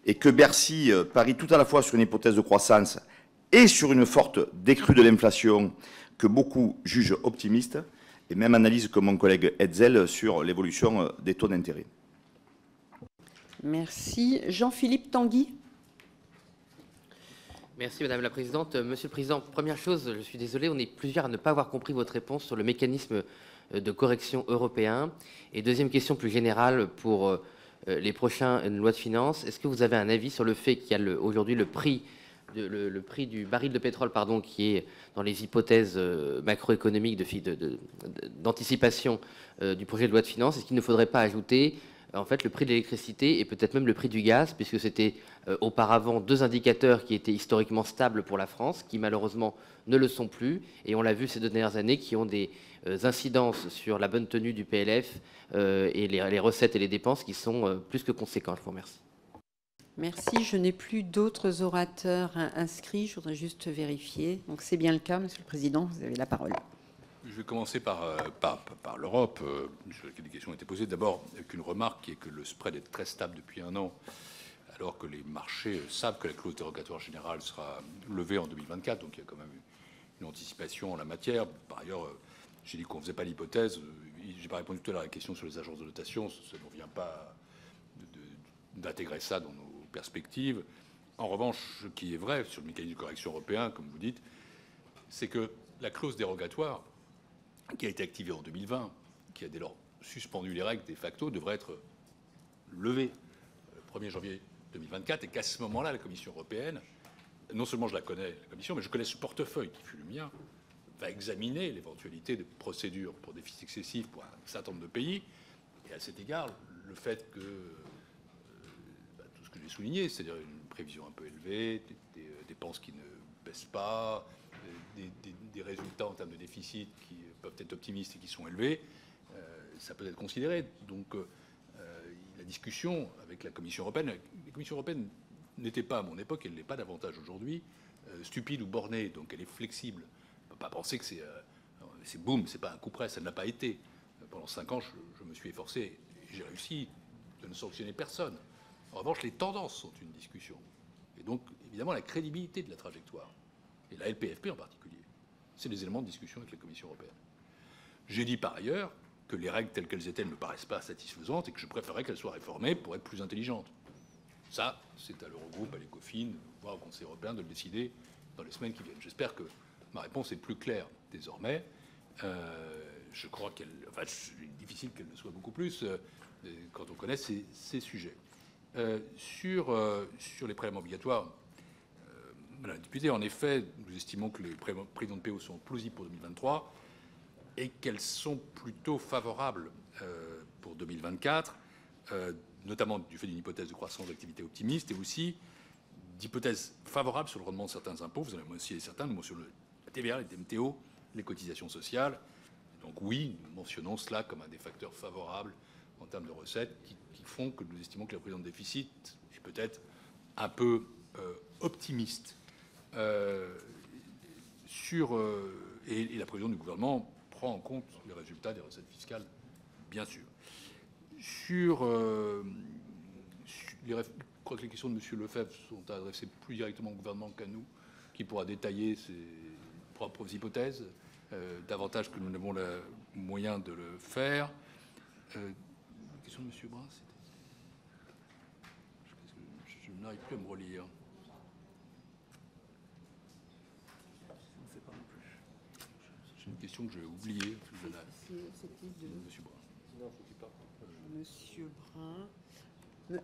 et que Bercy parie tout à la fois sur une hypothèse de croissance et sur une forte décrue de l'inflation que beaucoup jugent optimiste, et même analyse que mon collègue Hetzel sur l'évolution des taux d'intérêt. Merci. Jean-Philippe Tanguy. Merci Madame la Présidente. Monsieur le Président, première chose, je suis désolé, on est plusieurs à ne pas avoir compris votre réponse sur le mécanisme de correction européen. Et deuxième question plus générale pour les prochaines lois de finances, est-ce que vous avez un avis sur le fait qu'il y a aujourd'hui le prix du baril de pétrole, pardon, qui est dans les hypothèses macroéconomiques d'anticipation du projet de loi de finances? Est-ce qu'il ne faudrait pas ajouter en fait le prix de l'électricité et peut-être même le prix du gaz, puisque c'était auparavant deux indicateurs qui étaient historiquement stables pour la France, qui malheureusement ne le sont plus, et on l'a vu ces deux dernières années, qui ont des incidences sur la bonne tenue du PLF et les recettes et les dépenses qui sont plus que conséquentes. Je vous remercie. Merci. Je n'ai plus d'autres orateurs inscrits. Je voudrais juste vérifier. Donc c'est bien le cas, Monsieur le Président. Vous avez la parole. Je vais commencer par l'Europe. Des questions ont été posées. D'abord, avec une remarque qui est que le spread est très stable depuis un an, alors que les marchés savent que la clause dérogatoire générale sera levée en 2024. Donc il y a quand même une anticipation en la matière. Par ailleurs, j'ai dit qu'on ne faisait pas l'hypothèse. Je n'ai pas répondu tout à l'heure à la question sur les agences de notation. Ça ne vient pas d'intégrer ça dans nos perspectives. En revanche, ce qui est vrai sur le mécanisme de correction européen, comme vous dites, c'est que la clause dérogatoire qui a été activée en 2020, qui a dès lors suspendu les règles de facto, devrait être levée le 1er janvier 2024, et qu'à ce moment-là, la Commission européenne, non seulement je la connais, la Commission, mais je connais ce portefeuille qui fut le mien, va examiner l'éventualité de procédures pour déficit excessif pour un certain nombre de pays. Et à cet égard, le fait que tout ce que j'ai souligné, c'est-à-dire une prévision un peu élevée, des dépenses qui ne baissent pas, des résultats en termes de déficit qui peuvent être optimistes et qui sont élevés, ça peut être considéré. Donc la discussion avec la Commission européenne, la Commission européenne n'était pas à mon époque, elle n'est pas davantage aujourd'hui, stupide ou bornée, donc elle est flexible. On ne peut pas penser que c'est boum, c'est pas un coup près, ça ne l'a pas été. Pendant 5 ans, je me suis efforcé, et j'ai réussi de ne sanctionner personne. En revanche, les tendances sont une discussion. Et donc, évidemment, la crédibilité de la trajectoire, et la LPFP en particulier, c'est des éléments de discussion avec la Commission européenne. J'ai dit par ailleurs que les règles telles qu'elles étaient ne me paraissent pas satisfaisantes et que je préférerais qu'elles soient réformées pour être plus intelligentes. Ça, c'est à l'Eurogroupe, à l'Ecofin, voire au Conseil européen de le décider dans les semaines qui viennent. J'espère que ma réponse est plus claire désormais. Je crois qu'elle... Enfin, c'est difficile qu'elle le soit beaucoup plus quand on connaît ces sujets. Sur les prélèvements obligatoires, Madame la députée, en effet, nous estimons que les prévisions de PO sont plausibles pour 2023 et qu'elles sont plutôt favorables pour 2024, notamment du fait d'une hypothèse de croissance d'activité optimiste et aussi d'hypothèses favorables sur le rendement de certains impôts. Vous en avez aussi certains, nous mentionnons la TVA, les DMTO, les cotisations sociales. Donc oui, nous mentionnons cela comme un des facteurs favorables en termes de recettes qui font que nous estimons que la prévision de déficit est peut-être un peu optimiste. Et la prévision du gouvernement prend en compte les résultats des recettes fiscales, bien sûr. crois que les questions de M. Lefebvre sont adressées plus directement au gouvernement qu'à nous, qui pourra détailler ses propres hypothèses, davantage que nous n'avons le moyen de le faire. Question de M. Brun, je n'arrive plus à me relire. C'est une question que j'ai oubliée. C'était de M. Brun.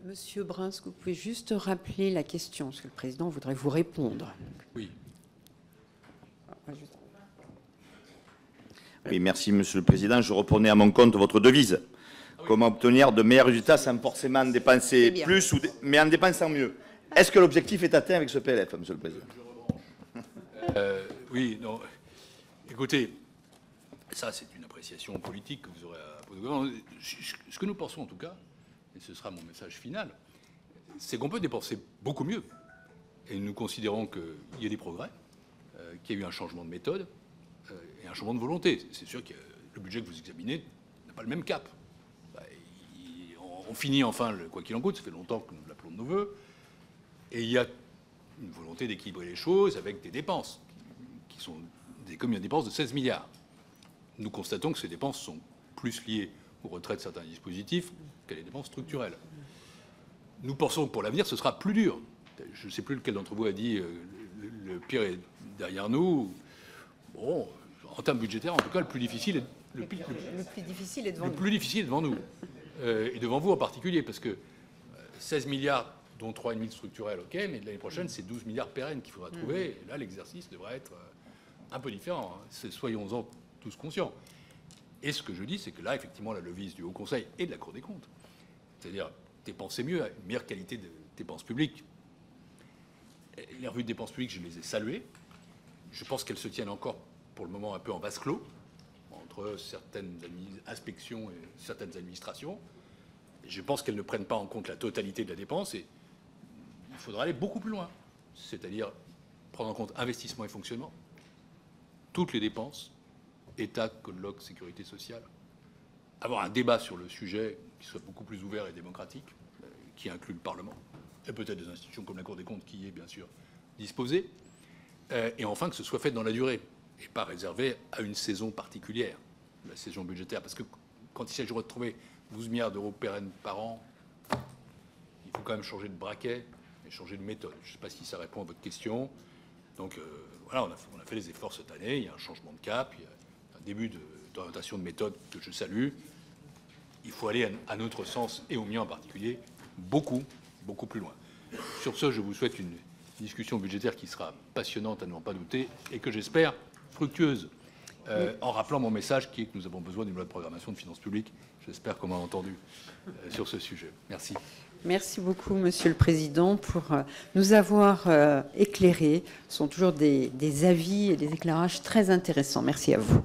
Monsieur Brun, est-ce que vous pouvez juste rappeler la question, parce que le président voudrait vous répondre. Oui. Oui, merci, Monsieur le Président. Je reprenais à mon compte votre devise. Comment obtenir de meilleurs résultats sans forcément dépenser plus, mais en dépensant mieux. Est-ce que l'objectif est atteint avec ce PLF, Monsieur le Président? Oui, non. Écoutez, ça, c'est une appréciation politique que vous aurez à poser au gouvernement. Ce que nous pensons, en tout cas, et ce sera mon message final, c'est qu'on peut dépenser beaucoup mieux. Et nous considérons qu'il y a des progrès, qu'il y a eu un changement de méthode et un changement de volonté. C'est sûr que le budget que vous examinez n'a pas le même cap. On finit enfin, quoi qu'il en coûte, ça fait longtemps que nous l'appelons de nos voeux, et il y a une volonté d'équilibrer les choses avec des dépenses qui sont comme une dépense de 16 milliards. Nous constatons que ces dépenses sont plus liées au retrait de certains dispositifs qu'à des dépenses structurelles. Nous pensons que pour l'avenir, ce sera plus dur. Je ne sais plus lequel d'entre vous a dit le pire est derrière nous. Bon, en termes budgétaires, en tout cas, le plus difficile est devant nous. Et devant vous en particulier, parce que 16 milliards, dont 3,5 structurels, ok, mais l'année prochaine, c'est 12 milliards pérennes qu'il faudra trouver. Et là, l'exercice devrait être un peu différent. Soyons-en tous conscients. Et ce que je dis, c'est que là, effectivement, la devise du Haut Conseil et de la Cour des comptes, c'est-à-dire dépenser mieux, une meilleure qualité de dépenses publiques. Les revues de dépenses publiques, je les ai saluées. Je pense qu'elles se tiennent encore, pour le moment, un peu en vase clos, entre certaines inspections et certaines administrations. Et je pense qu'elles ne prennent pas en compte la totalité de la dépense, et il faudra aller beaucoup plus loin, c'est-à-dire prendre en compte investissement et fonctionnement, toutes les dépenses, État, colloque, sécurité sociale, avoir un débat sur le sujet qui soit beaucoup plus ouvert et démocratique, qui inclut le Parlement, et peut-être des institutions comme la Cour des comptes qui y est bien sûr disposée, et enfin que ce soit fait dans la durée, et pas réservé à une saison particulière, la saison budgétaire, parce que quand il s'agit de retrouver 12 milliards d'euros pérennes par an, il faut quand même changer de braquet et changer de méthode. Je ne sais pas si ça répond à votre question. Donc voilà, on a fait les efforts cette année, il y a un changement de cap, il y a un début d'orientation de méthode que je salue. Il faut aller, à notre sens, et au mien en particulier, beaucoup plus loin. Sur ce, je vous souhaite une discussion budgétaire qui sera passionnante, à n'en pas douter, et que j'espère fructueuse, en rappelant mon message qui est que nous avons besoin d'une loi de programmation de finances publiques. J'espère qu'on m'a entendu sur ce sujet. Merci. Merci beaucoup, Monsieur le Président, pour nous avoir éclairés. Ce sont toujours des avis et des éclairages très intéressants. Merci à vous.